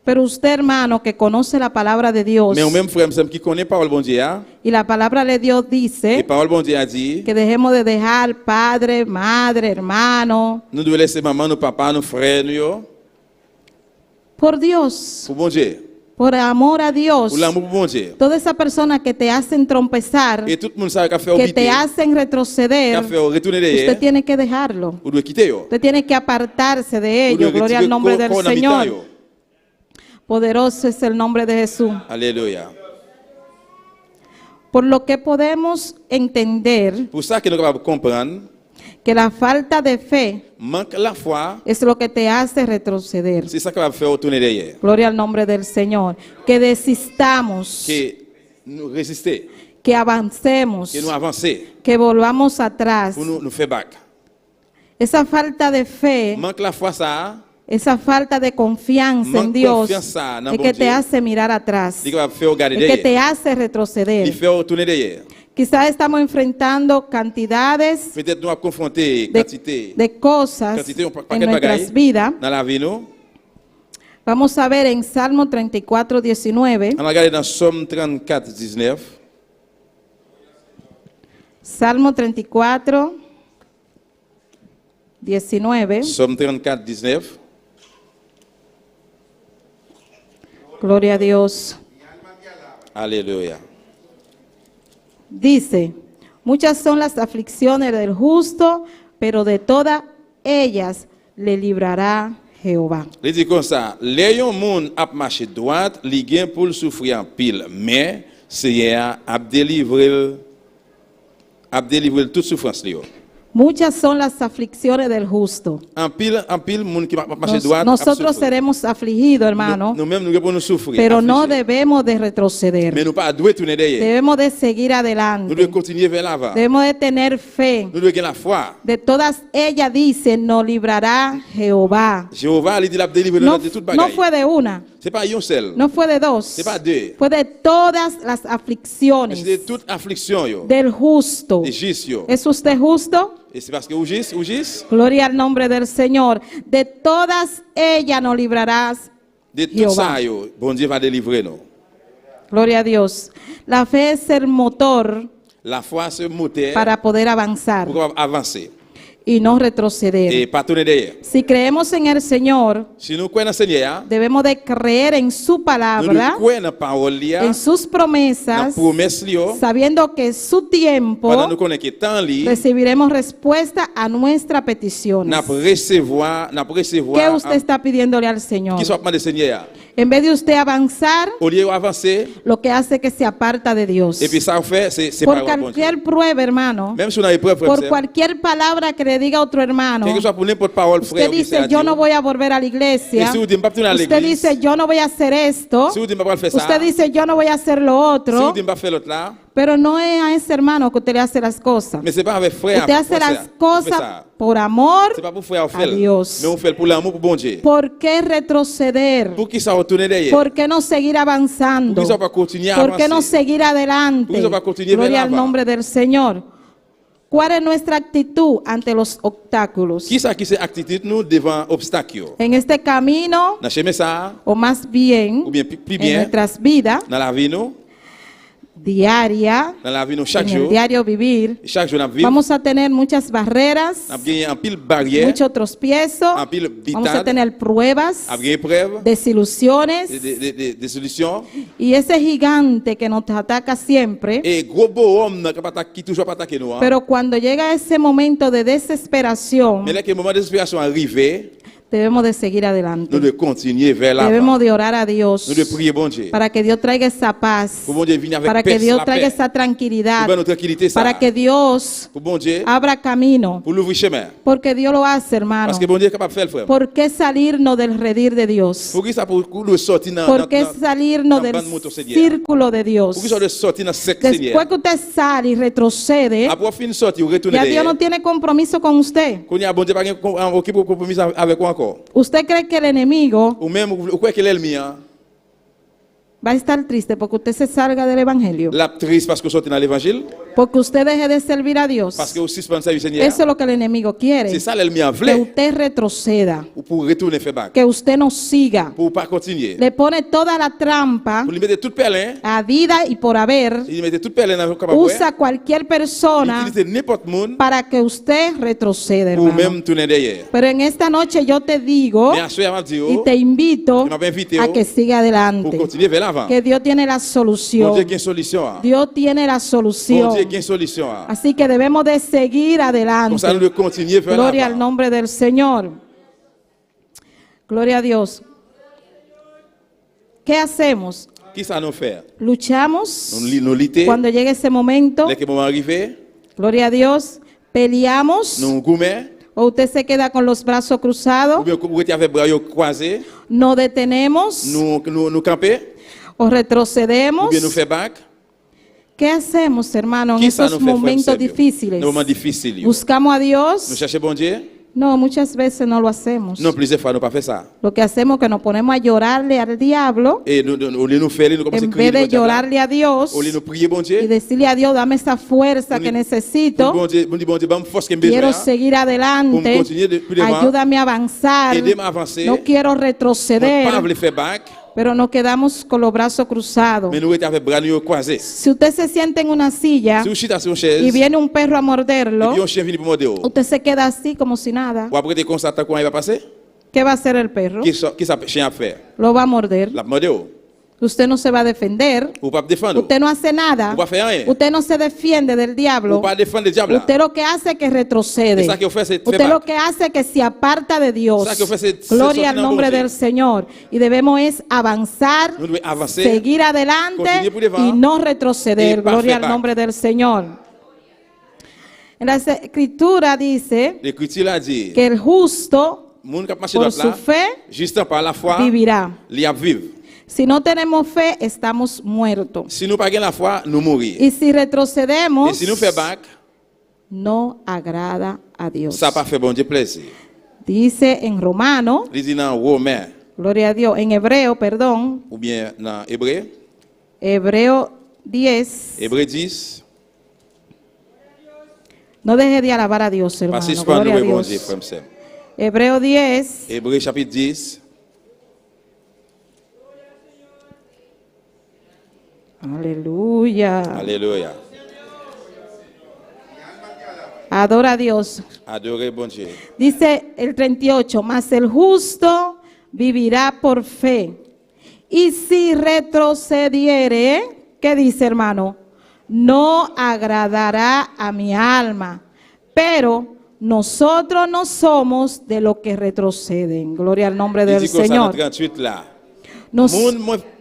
Pero usted, hermano, que conoce la palabra de Dios, Mais ou même frère qui connaît parole bon Dieu, y la palabra de Dios et dice parole bon Dieu a dit, que dejemos de dejar padre, madre, hermano, nous devons laisser maman, nos papa, nos frères, nous yo, por Dios, pour bon Dieu, por amor a Dios. pour l'amour pour bon Dieu. Todas esas personas que te hacen trompezar, Et tout le monde sait qu'a fait que obiter, te hacen retroceder, qu'a fait retourner usted derrière, tiene que dejarlo. ou doit quitter yo. Usted tiene que apartarse de Ou ello. doit Gloria retirer al nombre del corps dans mi-temps, Señor. yo. Poderoso es el nombre de Jesús. Alléluia. Por lo que podemos entender Pour ça que nous sommes capables de comprendre, que la falta de fe manque la foi, es lo que te hace retroceder. c'est ça qui va faire retourner derrière. Gloria al nombre del Señor. Que desistamos, Que nous résister, que avancemos, que nous avancer, que volvamos atrás. pour nous faire back. Esa falta de fe, Manque la foi ça, esa falta de confianza en manque Dios confiança dans es bon que te Dieu, hace mirar atrás, il va faire regarder es que te derrière, hace il retroceder. fait retourner derrière. Quizás estamos enfrentando cantidades Peut-être nous avons confronté quantité, de cosas quantité, un paquet en de nuestras bagailles vidas. dans la vie nous. Vamos a ver en Salmo 34, 19. On a regardé dans Somme 34, 19. Salmo 34, 19. Somme 34, 19. Gloria a Dios. Alléluia. Dice, muchas son las aflicciones del justo, pero de todas ellas le librará Jehová. Il dit comme ça, les yon moun ap marché droite, li gen pour le souffrir en pile, mais Seigneur ap délivrer toute souffrance li yo. Muchas son las aflicciones del justo. En pile moun qui ap marché droite, ap Nosotros souffrir. seremos afligidos, hermano, Nous même nous pour nous souffrir. pero no affligés. debemos de Mais retroceder. nous pas doit tourner derrière. Debemos de seguir Nous adelante. devons continuer vers l'avant. Debemos de tener fe. Nous devons gagner la foi. De todas ellas dice, nos librará Jehová. Jéhovah il dit la délivrer No, de toute no bagaille. fue de una, C'est pas un seul. no fue de dos, C'est pas deux. fue de todas las C'est aflicciones de toute affliction yo. del justo. Des juste yo. ¿Es usted justo? Et c'est parce que ou juste, Gloria al nombre del Señor. De todas ellas nos librarás. de tout Jehová. ça yo, bon Dieu va délivrer nous. Gloria a Dios. La fe es el motor La foi c'est moteur para poder avanzar pour avancer y no retroceder. et pas tourner derrière. Si creemos en el Señor, Si nous croyons dans le Seigneur, debemos de creer en su nous palabra, croyons dans la parole li, en sus dans la promesas, promesse li yo, sabiendo que su tiempo pendant nous connaissons que temps li, recibiremos respuesta a nuestra petición. n'a recevoir, ¿Qué usted está pidiéndole al Señor? qui soit demandé Seigneur. En vez de usted avanzar, Au lieu d'avancer, lo que hace que se aparta de Dios. et puis ça fait, c'est Por pas bon Dieu. cualquier prueba, hermano, Même si on a épreuve, frère, por frère, cualquier palabra que le diga a otro hermano, quel que soit pour n'importe parole, frère, usted ou qui c'est dice, à yo dire. no voy a volver a la Et iglesia. si vous dites, pas tourner à Usted l'église, dice, yo no voy a hacer esto. si vous dites, pas faire ça, Usted dice, yo no voy a hacer lo si vous otro. dites, pas faire l'autre là, Pero no es a ese hermano que usted le hace las cosas. mais c'est pas avec frère. Usted hace pour las ça. cosas por amor C'est pas pour frère a faire, Dios. mais on fait pour l'amour pour bon Dieu. ¿Por qué retroceder? Pour qui ça retourner derrière? ¿Por qué no seguir avanzando? Pour qui ça va continuer à ¿Por qué no avancer? seguir adelante? Porque eso va a continuar Gloria al velava. nombre del Señor. ¿Cuál es nuestra actitud ante los obstáculos? Qui ça qui c'est attitude nous devant obstacle? En este camino, Dans chemin ça, o más bien, ou bien plus en bien, nuestras vidas dans la vie nous, diaria, dans la vie nous chaque en el jour, diario vivir, chaque jour nous vivons, vamos a tener muchas barreras, nous avons un pile barrière, mucho tropiezo, un pile vamos a bitade, tener pruebas, nous avons épreuve, desilusiones, des solutions, y ese gigante que nos ataca siempre. et gros beau homme qui toujours pas attaquer nous. Pero cuando llega ese momento de desesperación, Mais là que le moment de desespération arrivé, debemos de seguir nous adelante. devons continuer vers l'avant. Debemos de orar a Dios Nous devons prier bon Dieu. para que Dios traiga esa paz, Pour bon Dieu venir avec para que paix, Dios la traiga paix. esa tranquilidad, Pour notre tranquillité ça. para que Dios Pour bon Dieu, abra camino, pour l'ouvrir chemin. porque Dios lo hace, hermano. Parce que bon Dieu est capable de faire le frère. ¿Por qué salirnos del redir de Dios? Pour qui ça pour nous sortir dans ¿Por qué salirnos del círculo de Dios? Pour qui ça de sortir dans cette Seigneur. Después que usted sale y retrocede, Après fin sortir, retourner ya Dios no derrière. tiene compromiso con usted. Qu'on y a bon Dieu pas aucun compromis avec quoi encore. Usted cree que el enemigo Ou même ou quoi que l'ennemi hein. va a estar triste porque usted se salga del evangelio, La triste parce que sortir dans l'évangile, porque usted deje de servir a Dios. parce que aussi suspend servir Seigneur. Eso es lo que el enemigo quiere, C'est ça l'ennemi en que voulait. usted retroceda, Ou pour retourner faire back. que usted no siga. Pour pas continuer. Le pone toda la trampa Pour lui mettre toute perlin, a vida y por haber, il mettait toute perlin dans le capable. usa cualquier persona Utiliser n'importe monde para que usted retroceda, pour hermano. même tourner derrière. Pero en esta noche yo te digo Mais à ce moment dit y te invito il m'a invité a que siga pour adelante, continuer vers l'avant. que Dios tiene la Bon solución. Dieu qui a une solution. hein. Dios tiene la Bon solución. Dieu qui a une solution. hein. Así que debemos de seguir Comme adelante. ça nous devons continuer vers Gloria al l'avant. nombre del Señor. Gloria a Dios. ¿Qué hacemos? Qui ça nous fait? Luchamos Nous lutter. cuando llegue ese momento. Dès que le moment arrivé, Gloria a Dios. Peleamos nous gourmets. o usted se queda con los brazos Ou cruzados. bien vous êtes avec bras croisés. No detenemos Nous camper. o Ou retrocedemos. bien nous faire back. ¿Qué hacemos, hermano, en Qui ça nous esos fait frère momentos Seigneur? difíciles? Nos moments difficiles. yo. ¿Buscamos a Nous Dios? cherchons bon Dieu. No, muchas veces no lo hacemos. Non, plusieurs fois nous pas fait ça. Lo que hacemos es que nos ponemos a llorarle al diablo Et au lieu de nous faire, nous commençons à en crier vez de devant Dieu. llorarle a Dios Au lieu de nous prier bon y Dieu. decirle a Dios, dame esa fuerza que Bon necesito. Dieu, bon Dieu, bon force que Quiero besoin. seguir adelante. Pour continuer de- plus devant. Ayúdame a avanzar. Aidez-moi à avancer. No quiero Nous pas retroceder, voulu faire back, pero nos quedamos con los brazos cruzados. mais nous étions avec bras nous croisés. Si usted se siente en una silla Si vous chitez sur une chaise, y viene un perro a et morderlo, puis un chien vient pour morder. usted se queda así como si nada. Ou après, tu constates quoi il va passer? ¿Qué va a hacer el perro? Qu'est-ce que chien a fait? Lo va a morder. La morder. Usted no se va a defender. Ou pas défendre. Usted no hace nada. Ou pas faire rien. Usted no se defiende del Ou diablo. pas défendre le diable. Usted lo que hace es que retrocede. Es ça que fait, c'est faire Usted lo back. que hace es que se aparta de Dios. Es ça que fait, c'est Gloria al sortir nombre dans le del Señor. Y debemos es avanzar, Nous devons avancer, seguir adelante continuer pour devant, y no retroceder. y pas Gloria faire al back. nombre del Señor. En la escritura dice L'Écriture a dit, que el justo moun qui a marché por dans su là, fe juste par la foi, vivirá. il a vivre. Si no tenemos fe, estamos muertos. Si nous pas la foi, nous mourir. Y si retrocedemos, Et si nous fait back, no agrada a Dios. ça pas fait bon Dieu plaisir. Dice en Romano, Il dit dans Romains, gloria a Dios, en Hebreo, perdón, ou bien dans Hébreu, Hebreo 10. Hébreu 10, No deje de alabar a Dios, hermano. parce que Gloria a nous bon Dieu, Dios. frère Sam. Hebreo 10, Hébreu chapitre 10, aleluya. Alléluia. Adora a Dios. Adorez bon Dieu. Dice el 38, mas el justo vivirá por fe. Y si retrocediere, ¿qué dice, hermano? No agradará a mi alma. Pero nosotros no somos de los que retroceden. Gloria al nombre Il del dit comme ça dans Señor. 38 là. Nos-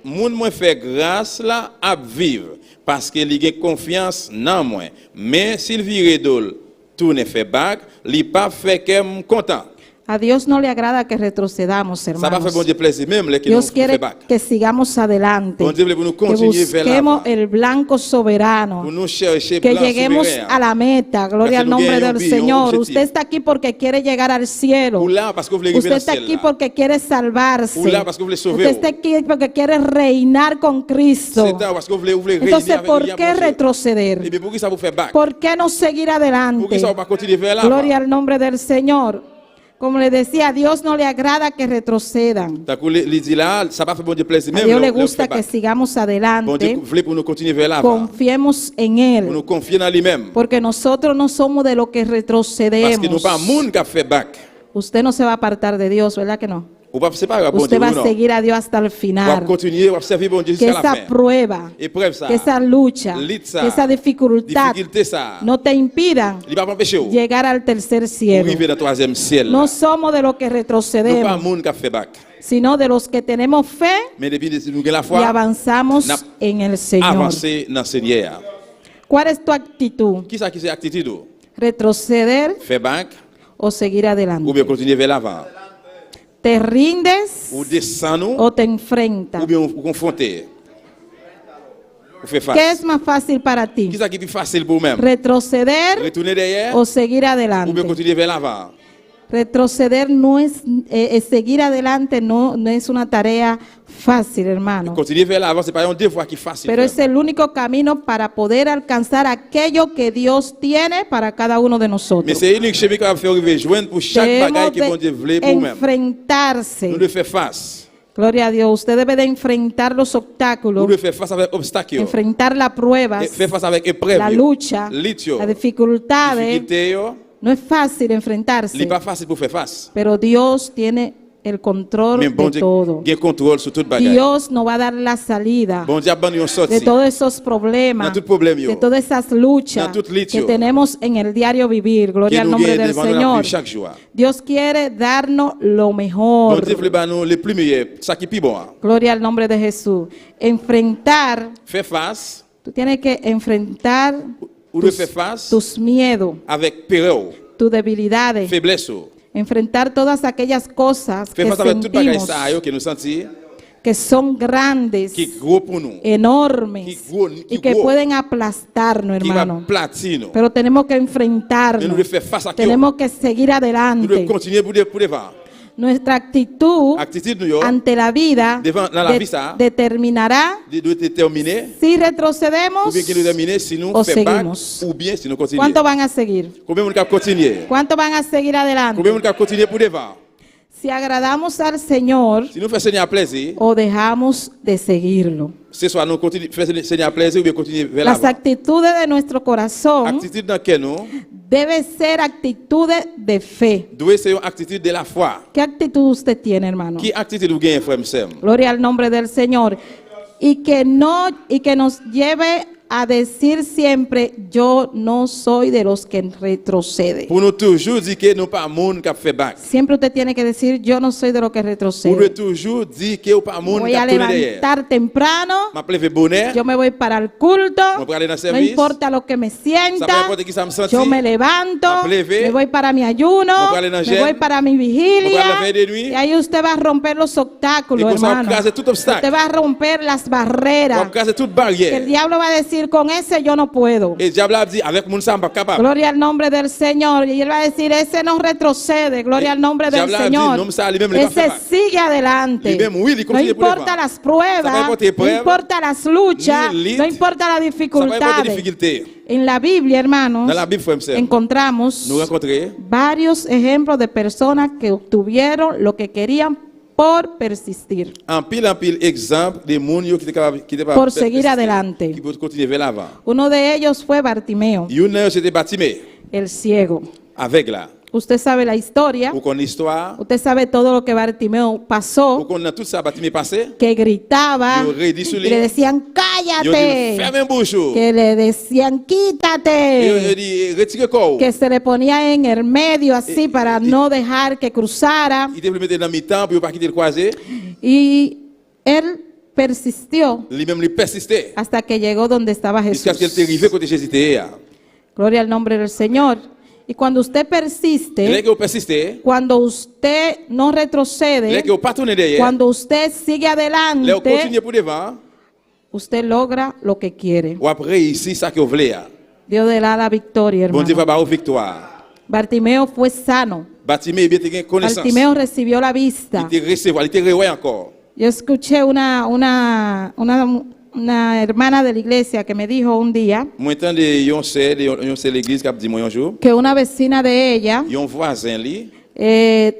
Moun mwen fait grâce là à vivre parce que li gen confiance dans moi. Mais s'il vire dol, tourne fait back, li pas fait que m content. A Dios no le agrada que retrocedamos, Ça va faire hermanos. bon Dieu plaisir même les qui nous Dios fait quiere back. que sigamos adelante, Bon Dieu veut nous que continuer vers busquemos l'avant. el blanco soberano, Pour nous chercher que plan lleguemos souverain. a la meta. Gloria Parce al que nous nombre gagnons del bien, Señor. objectif. Usted está aquí porque quiere llegar al cielo. Ou là parce que vous voulez Usted arriver está dans le aquí ciel. là. porque quiere salvarse. Ou là parce que vous voulez sauver. Usted está aquí porque quiere reinar con Cristo. C'est là parce que vous voulez réunir Entonces, avec ¿por lui, qué bon Dieu. retroceder? Et bien pour qui ça vous fait back? ¿Por qué no seguir Pour qui adelante? ça va pas continuer vers l'avant? Gloria al nombre del Señor. Como le decía, a Dios no le agrada que retrocedan. Tant que les dit là, ça va faire bon Dieu plaisir A même Dios le le gusta fait que back. sigamos Bon Dieu adelante, voulait pour nous continuer vers l'avant. confiemos en Pour Él, nous confier dans lui-même. porque nosotros no somos de los que Parce que nous retrocedemos. pas moun qui a fait back. Usted no se va a apartar de Dios, ¿verdad que no? Ou pas séparer bon Dieu Usted va ou a non. seguir a Dios hasta el Ou final. continuer, ou servir bon Dieu Que jusqu'à la esa fin. prueba, Épreuve ça. que esa lucha, Lit ça. que esa dificultad Difficulté ça. no te impidan Il va pas empêcher ou. llegar al tercer Pour cielo. arriver dans le troisième ciel. No là. somos de los que Nous pas retrocedemos, monde qui a fait bac. sino de los que tenemos fe Mais depuis que nous avons la y foi, avanzamos n'a- en el Señor. avancer dans le Seigneur. ¿Cuál es tu actitud? Qui ça qui c'est attitude ou? ¿Retroceder Faire bac o seguir ou adelante? bien continuer vers l'avant. ¿Te rindes Ou descendre o te enfrentas? ou bien ou confronter. Ou faire ¿Qué es face. más fácil para Qui ti? ça qui est plus facile pour vous-même? ¿Retroceder Retourner derrière o seguir ou bien adelante? continuer vers l'avant. Retroceder no es, seguir adelante no es una tarea fácil, hermano. Continuer vers l'avant, c'est pas un devoir qui est facile. Pero es el único camino para poder alcanzar aquello que Dios tiene para cada uno de Mais nosotros. c'est unique chemin qui va faire arriver joindre pour chaque Debemos bagaille que bon Dieu voulait pour de vous-même. enfrentarse. Nous devons faire face. Gloria a Dios. Usted debe de enfrentar los Nous obstáculos, devons faire face avec obstacles. enfrentar las pruebas, Faire face avec épreuves. la lucha, Litio. las dificultades. Difficulté, yo. No es fácil Il n'est enfrentarse, pas facile pour faire face. pero Dios tiene el control Mais bon de Dieu todo. a contrôle sur toute bagaille. Dios nos va a dar la salida Bon Dieu a banni une de sortie. todos esos problemas, Dans tout problème, yo. de todas esas luchas Dans tout litio. que tenemos en el diario vivir. Gloria Qui al nous nombre gagne del devant nous la Señor. vie chaque jour. Dios quiere darnos lo Bon mejor. Dieu voulait ban nous les plus meilleurs, ça qui est plus bon. Gloria al nombre de Jesús. Enfrentar, Faire face, tú tienes que enfrentar ou de faire face tus miedos, avec péril, tus debilidades. faiblesse. Enfrentar todas aquellas cosas que Faire face avec toute bagaille sentimos ça yo, que nous sentis, que son grandes, qui est gros pour nous, enormes qui gros, qui y que gros, pueden aplastarnos, qui va hermano. platine. Pero tenemos que Mais nous enfrentarnos, devons faire face à qui? tenemos que seguir Nous devons adelante. continuer pour devant. Nuestra actitud Attitude nous yo, ante la vida Devant la vie, ça. determinará de déterminer, si ou retrocedemos bien que nous déterminer si nous o faisons back, seguimos. ou bien si nous continuons. ¿Cuánto van a seguir? Combien de gens continuer? ¿Cuánto van a seguir adelante? Combien de gens continuer pour devant? Si agradamos al Señor Si nous faisons Seigneur plaisir, o dejamos de seguirlo. c'est soit nous continuons faisons Seigneur plaisir ou bien continuer vers Las l'avant. actitudes de nuestro corazón Attitude dans laquelle nous debe ser actitudes de fe. devons ser une attitude de la foi. ¿Qué actitud usted tiene, hermano? Qui attitude vous gagnez, frère Sam? Gloria al nombre del Señor. Y que nos lleve a decir siempre, yo no soy de los que retrocede. Pour nous toujours dire que nous pas monde qui a fait back. Siempre usted tiene que decir, yo no soy de los que Pour nous retrocede. toujours dire que nous pas monde Voy qui a a tourné derrière. levantar temprano, M'a levé bonheur. yo me voy para el culto, Me voy a ir al no service. importa lo que me Ça sienta, me importe qui ça me sentit. yo me levanto, Me levé. me voy para mi ayuno, Me voy a ir al me jeûne. voy para mi Me voy a vigilia, la veille de nuit. y ahí usted va a romper los obstáculos, Y con ça, hermano. on casse tout obstacle. Usted va a romper las On barreras. casse toute Que el barrière. diablo va a decir, con ese yo no puedo. Et le diable a dit avec mon sang pas capable. Gloria al nombre del Señor. Y él va a decir, ese no retrocede. Gloria al nombre del Diablo a dit, Señor. non, ça, lui-même, il va Ese faire mal. sigue adelante. Lui-même, oui, il No continue pour importa devant. las Ça va pruebas, importer les no pruebas, importa las luchas, ni no importa las Ça va importer dificultades. difficulté. En la Biblia, hermanos, Dans la Bible, frère Sam, encontramos nous rencontrer varios ejemplos de personas que obtuvieron lo que querían por persistir. en pile exemple des monde qui étaient capables Por seguir adelante. qui peuvent continuer vers l'avant. Uno de ellos fue Bartimeo, Une c'était Bartimée el ciego. avec là. Usted sabe la historia. Pour qu'on histoire, Usted sabe todo lo que Bartimeo pour pasó, qu'on a tout ça Bartimée passé. que gritaba Yo redí y su le ley. decían Yo dit cállate, ferme un bouche. que le decían Yo quítate, dit retire corps. que se le ponía en el medio así para no dejar que cruzara, Il devait le mettre dans mi-temps pour pas quitter le croisé. y él persistió Lui-même lui persistait hasta que llegó donde estaba jusqu'à ce qu'elle Jesús. était arrivée côté Jésus était. Gloria al nombre del Señor. Y cuando usted Et là persiste, que vous persistez, cuando usted no là retrocede, que vous pas tourner derrière, cuando usted sigue là vous adelante, continuez pour devant, usted logra lo que quiere. ou après ici ça que vous voulez. Dios le da la victoria, Bon Dieu va hermano. avoir victoire. Bartimeo fue sano. Bartimée bien te connaissance. Bartimeo recibió la vista. Il était recevoir, il était revoyé encore. Yo escuché una hermana de la iglesia que me dijo un día Moi entend de yon c'est l'église qui a dit moi un jour, que una vecina de ella yon voisin li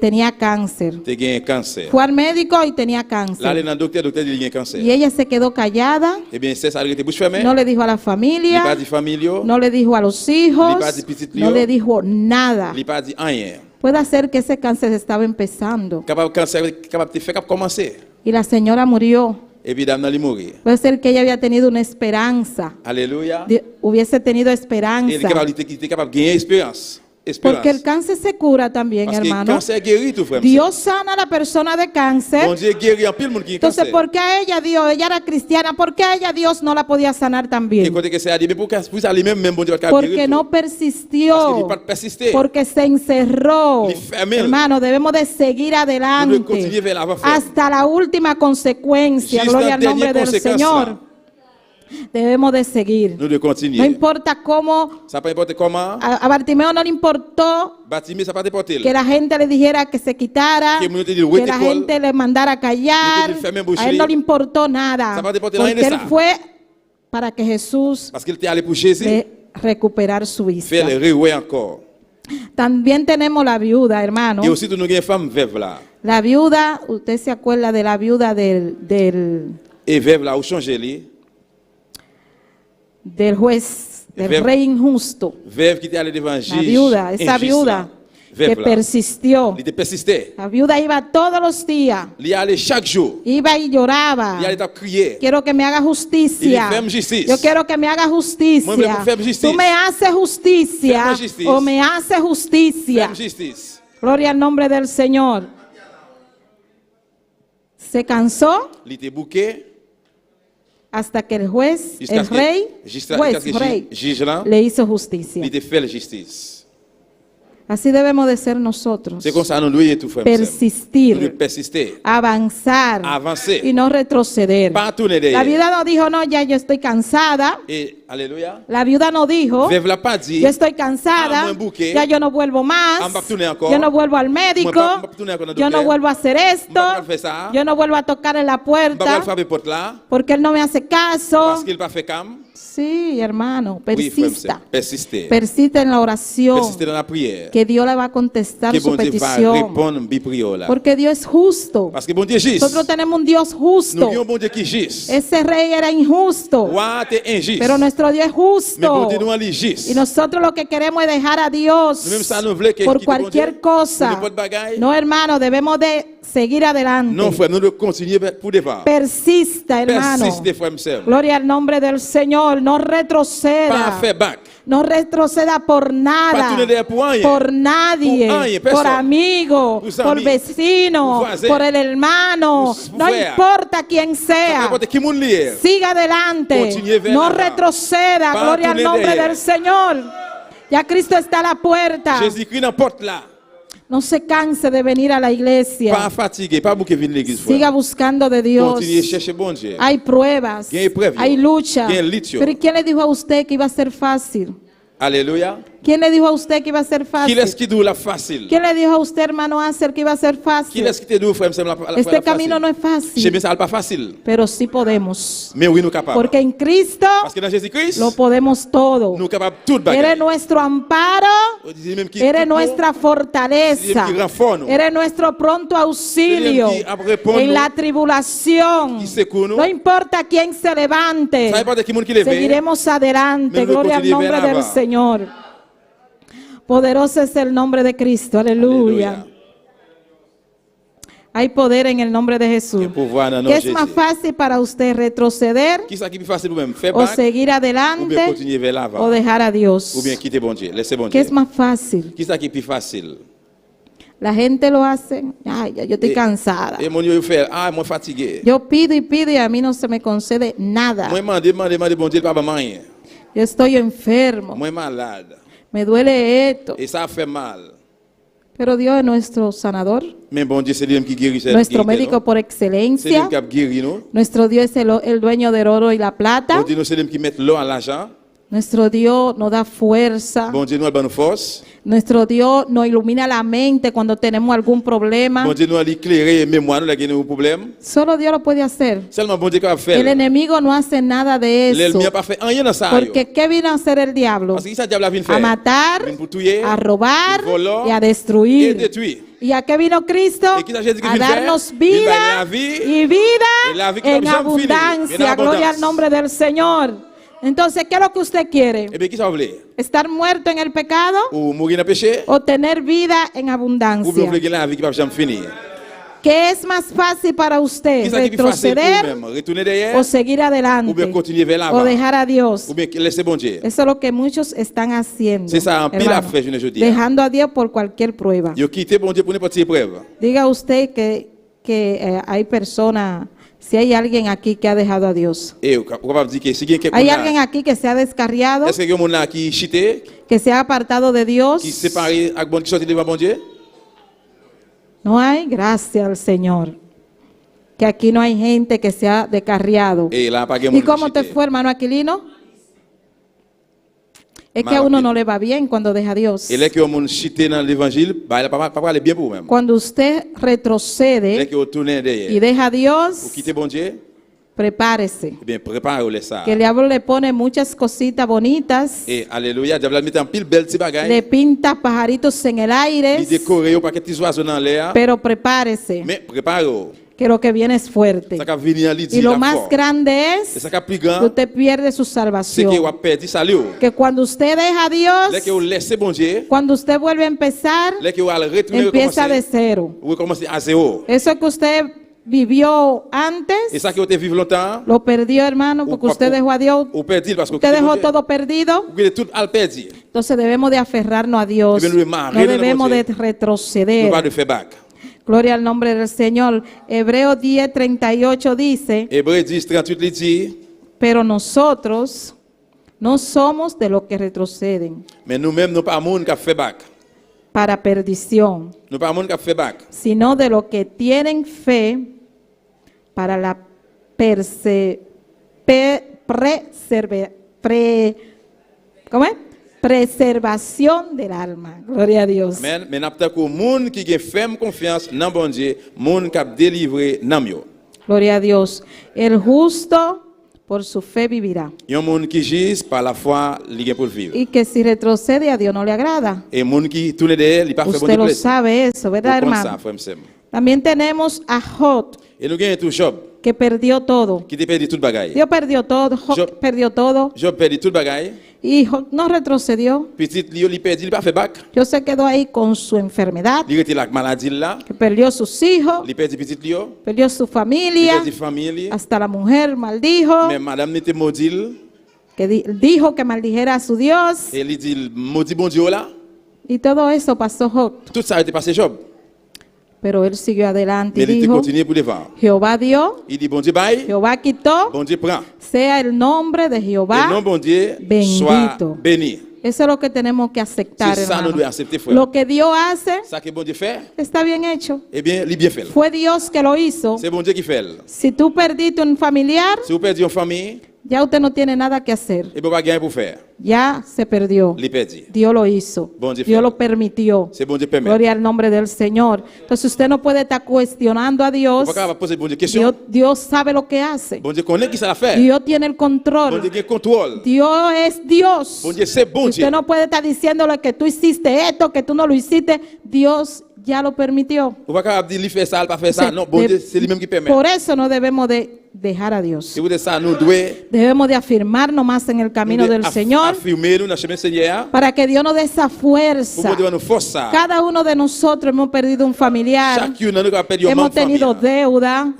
tenía cáncer. te gagne cancer. Fue al médico y tenía Là cáncer. le docteur dit il a cancer. Y ella se quedó callada, Eh bien c'est ça elle était bouche fermée. no le dijo a la Il pas familia, dit famille, no le dijo a los hijos, Li pas dit petit no lío. le dijo nada. il pas dit rien. Puede ser que ese cáncer estaba empezando Capable cancer capable de faire commencer. y la señora murió. Et puis dame nan li mourir. Puede ser que ella había tenido una esperanza, Alléluia. hubiese tenido Et il esperanza. est capable de gagner espérance. Porque el cáncer se cura también, Parce que le hermano. cancer guérit tout frère. Dios sana a la persona de Bon cáncer. Dieu guérit en pile monde qui est Entonces, cancer. ¿por qué a ella Dios, ella era cristiana, por qué a ella Dios no la podía sanar Et también? côté que c'est à dire mais pour ça lui même bon Dieu va Porque guérir. no Parce qu'il persistió, n'est pas persisté. porque se encerró. Ni fermé. Hermano, debemos de seguir Nous devons adelante continuer vers l'avant frère. hasta la última consecuencia. Juste Gloria al la nombre dernière del conséquence, Señor. là. Debemos de seguir. Nous devons No continuer. importa cómo, Ça peut importe comment. a Bartimeo no le importó Bâtiment ça peut importer. que la gente le dijera que se quitara, Que uno te diga, que la "Vete, gente le mandara a callar. Yo te ferme A él boucherie. no le importó nada, Ça va dépendre de rien porque de él ça. fue para que Jesús Parce qu'il était allé pour Jésus. le recuperar su vista. Faire le réouer encore. También tenemos la viuda, hermano. Et aussi, nous avons une femme veuve là. La viuda, usted se acuerda de la viuda del Et veuve là, où changer lui. juez, del Veuve. rey injusto. Veuve qui était allé devant Jésus. La viuda, esa viuda que Veuve là. persistió. Il était persisté. La viuda iba todos los días, Il allait chaque jour. iba y lloraba. Il allait crier. Quiero que me haga justicia. Y femme justice. Yo quiero que me haga Moi, justicia. me femme justice. Tú me haces justicia Femme justice. o me haces justicia. Femme justice. Gloria al nombre del Señor. Se cansó Il était bouqué. hasta que el juez, Jusqu'à el ce que- rey, jusqu'à juez, ce que rey, juge là, le hizo justicia. il était fait la justice. Así debemos de ser nosotros. C'est comme ça, nous devons tout faire. Nous devons Persistir, persister. avanzar Avancer. y no retroceder. Pas tourner La derrière. viuda no dijo, no, ya yo estoy cansada. Et, alléluia. La viuda no dijo, Veuve l'a pas dit. yo estoy cansada, Ah, moi, bouquet. ya yo no vuelvo más, Ah, m'pa tourner encore. yo no vuelvo al médico, Moi, m'pa tourner encore dans le yo no docteur. vuelvo a hacer esto, M'pa faire ça. yo no vuelvo a tocar en la Pas puerta, frapper porte là. porque él no me hace caso. Parce qu'il n'a pas fait cam. Sí, hermano, Oui, frère, persista. persister. Persiste en la oración, Persister dans la prière. que Dios le va a contestar Que su bon Dieu va petición, répondre à prière là. porque Dios es justo. Parce que bon Dieu est juste. Nosotros tenemos un Dios Nous justo. avons un bon Dieu qui est juste. Ese rey era injusto, Roi, t'es injuste. pero nuestro Dios es Mais bon justo. Dieu, nous, il est juste. Y nosotros lo que queremos es dejar a Dios Nous-mêmes, ça nous voulait que- por quitter bon cualquier Dieu, cosa. pour n'importe bagaille. No, hermano, debemos de seguir adelante. Non, frère, nous devons continuer pour devant. Persista, hermano. Persistez, frère, monsieur. Gloria al nombre del Señor. No Pas retroceda. faire back. No retroceda por Pas nada. tourner derrière pour rien. Por nadie. Pour rien, Por personne. amigo. Pour Por amis. vecino. Pour voisin. Por el hermano. Pour No frère. importa quién Ça sea. n'importe qui moun lié. Siga adelante. Continue vers No l'avant. retroceda. Pas Gloria al tourner nombre derrière. del Señor. Ya Cristo está a la puerta. Jésus-Christ dans la porte là. No se canse de venir a la Pas iglesia. fatigué, pas bouquet venir l'église. Siga buscando de Dios. Continuez chercher bon Dieu. Hay pruebas. Hay pruebas. Hay lucha. Hay litio. Pero ¿y quién le dijo a usted que iba a ser fácil? Alléluia. ¿Quién le dijo a usted que iba a ser Qui fácil? est-ce qui doit la facile? ¿Quién le dijo a usted, hermano Acer, que iba a ser Qui fácil? est-ce qui te doit, frère, la Este camino no es Chez fácil, bien, ça n'est pas facile. pero sí podemos. Mais oui, nous capables. Porque en Cristo Parce que dans Jésus-Christ, lo podemos todo. nous capables de tout Eres bagaille. nuestro amparo, On dit même qui- eres qui- nuestra fortaleza, qui renfort nous. eres nuestro pronto auxilio Eres el que répond en nous. la tribulación. Qui secoue nous. No importa quién se levante, Ça dépend de qui monde qui lève. seguiremos adelante. Mais nous Gloria al continuer nombre vers del l'avant. Señor. Poderoso es el nombre de Cristo. Aleluya. Alléluia. Hay poder en el nombre de Jesús. Il y a pouvoir dans le nom ¿Qué de es más Jésus. fácil para usted, retroceder Qui est-ce qui est plus facile pour même faire o back seguir ou bien adelante continuer vers l'avant o dejar a Dios? ou bien quitter bon Dieu, laisser bon ¿Qué Dieu. es más fácil? Qui est-ce qui est plus facile? La gente lo hace. Ay, ya yo estoy Et- cansada. Et mon Dieu fait, ah, moi fatigué. Yo pido y pido y a mí no se me concede nada. Moi demande bon Dieu, pas vraiment rien. Yo estoy enfermo. Moi malade. Me duele esto. Et ça fait mal. Pero Dios es nuestro sanador, Mais bon Dieu, c'est lui qui guérit. nuestro médico por C'est lui excelencia. qui a guéri nous. Nuestro Dios es el dueño del oro y la plata. Bon Dieu, c'est lui qui met l'eau à l'argent. Nuestro Dios nos da fuerza. Bon Dieu, nous a nous force. Nuestro Dios nos ilumina la mente cuando tenemos algún problema. Bon Dieu, nous a éclairé mémoire, nous a gagné un problème. Solo Dios lo puede hacer. Seulement bon Dieu qui va El faire. enemigo no hace nada de eso. L'ennemi n'a pas fait rien dans ça. Porque ¿qué vino a hacer el diablo? Parce que ça, diable a venu A faire. matar, Venu pour tuer, a robar venu voler y a et destruir. détruire. ¿Y a qué vino Cristo? ¿Y qué Jesús A vino a hacer? darnos Vino a vida dar la vida y y vida la vida en que no se abundancia. en Gloria abundancia. al nombre del Señor. Entonces, ¿qué es lo que usted quiere? Eh bien, qui ça vous voulez? ¿Estar muerto en el pecado Ou mourir dans le péché? o tener vida en Ou bien vous abundancia? voulez la vie qui va jamais finir? ¿Qué es más fácil para Qui usted? ça qui est plus facile pour ¿Retroceder vous-même? Retourner derrière? o seguir Ou adelante? bien continuer vers l'avant? ¿O dejar a Dios? Ou bien laisser bon Dieu? Eso es lo que muchos están haciendo. C'est ça, en pile hermano. à faire, je ne dis. Dejando a Dios por cualquier prueba. Yo quitté bon Dieu pour n'importe quelle épreuve. Diga usted que hay personas, si hay alguien aquí que ha dejado a Dios. Et vous capable dire que si quelqu'un Hay alguien aquí que se ha descarriado, est-ce que quelqu'un là qui chité, que se ha apartado de Dios. qui séparé avec bon qui sorti devant bon Dieu? No hay, gracias al Señor. Que aquí no hay gente que se ha descarriado. Et là pas ¿Y quelqu'un cómo te fue, hermano Aquilino? Es que a uno no le va bien cuando deja a Dios. Et là que on chité dans l'évangile, bah il pas aller bien pour vous-même. Cuando usted Là retrocede que vous tournez y derrière. deja a Vous Dios, quittez bon Dieu? prepárese. Eh bien, préparez-le ça. Que el diablo le pone muchas cositas bonitas, Et alléluia, diable met en pile belle petit le bagaille. pinta pajaritos en el aire, Il décore au paquet de oiseaux dans l'air. pero prepárese, Mais préparez-vous. que lo que viene es fuerte. Ça va venir à Y l'idée lo la más fort. grande Et es ça va plus que grand, usted pierde su c'est que salvación. vous perdez salut. Que cuando usted deja a Là que Dios, vous laissez bon Dieu, cuando usted vuelve a empezar, là que vous allez retourner empieza de recommencer. cero. Vous recommencez à zéro. Eso que usted vivió Et antes, ça que vous avez vécu longtemps, lo perdió, hermano, porque usted dejó a Dios, vous perdez parce que usted vous dejó quittez bon Dieu. todo perdido. Vous avez tout à le perdre. Entonces debemos de aferrarnos a Dios, Debemos de no amarrarnos a debemos de Dios. Nous retroceder. pas de faire back. Gloria al nombre del Señor. Hebreos 10:38 dice, Hébreux 10, 38, il dit, pero nosotros no somos de los que retroceden mais nous-mêmes, nous pas monde qui fait back. para perdición, Nous pas monde qui fait back. sino de los que tienen fe para la ¿cómo es? Preservación del alma. Gloria a Dios. Mais nous avons monde qui a ferme confiance dans bon Dieu, monde qui a délivré dans yo. Gloria a Dios. El justo por su fe vivirá. Il y a un monde qui gise par la foi, il a pour vivre. Y que si retrocede a Dios no le agrada. Et monde qui tourne derrière, il pas fait bon Usted Dieu lo plaisir. sabe eso, ¿verdad, Vous comprenez ça, hermano? frère Msem. También tenemos a Job, Et nous avons tout Job, que perdió todo. qui a perdu toute bagaille. Dios perdió todo, Job Job- perdió todo. Job perdu toute bagaille. Y Job no retrocedió. Petit Lio, il perdu, il pas fait back. Dios se quedó ahí con su enfermedad, Il était la maladie là. que perdió sus hijos, Il perdu petit Lio. perdió su Il familia, perdu famille. hasta la mujer maldijo, Mais madame n'était maudit. que dijo que maldijera a su Dios. Et il dit, maudit bon Dieu là. Y todo eso pasó Job. Tout ça a été passé Job. Pero él siguió adelante Mais y il était dijo, continué pour devant. Jehová dio, Il dit, bon Dieu baille, Jehová quitó, bon Dieu prend. sea el nombre de Et non, Jehová. bon Dieu, Bendito. soit béni. Eso es lo que tenemos que aceptar, C'est ça, nous hermano. devons accepter, frère. Lo que Dios hace Ça que bon Dieu fait, está bien hecho. eh bien, il bien fait. Fue Dios que lo hizo. C'est bon Dieu qui fait. Si tú perdiste un familiar, Si vous perdez une famille, ya usted no tiene nada que hacer. et vous pas gagner pour faire. Ya se perdió. Il perdu. Dios lo hizo. Bon Dieu Dios fait. lo permitió. C'est bon Dieu permet. Gloria al nombre del Señor. Entonces usted no puede estar cuestionando a Dios. Vous pas poser bon Dieu question. Dios sabe lo que hace. Bon Dieu connaît qui ça l'a fait. Dios tiene el Bon control. Dieu qui contrôle. Dios es Dios. Bon Dieu c'est bon Dieu. Usted no puede estar diciéndole que tú hiciste esto, que tú no lo hiciste. Dios ya lo permitió. Vous pas dire il fait ça, il pas faire ça. Non, bon De- Dieu, c'est lui-même qui permet. Por eso no debemos de dejar a Dios. Si vous dites ça, nous devons Debemos de afirmarnos más en el camino del Señor affirmer nous dans le chemin du Seigneur. para que Dios nos dé esa Pour fuerza. que Dieu nous force ça. Cada uno de nosotros hemos perdido un familiar, Chacun de nous a perdu un hemos membre de tenido famille. deuda,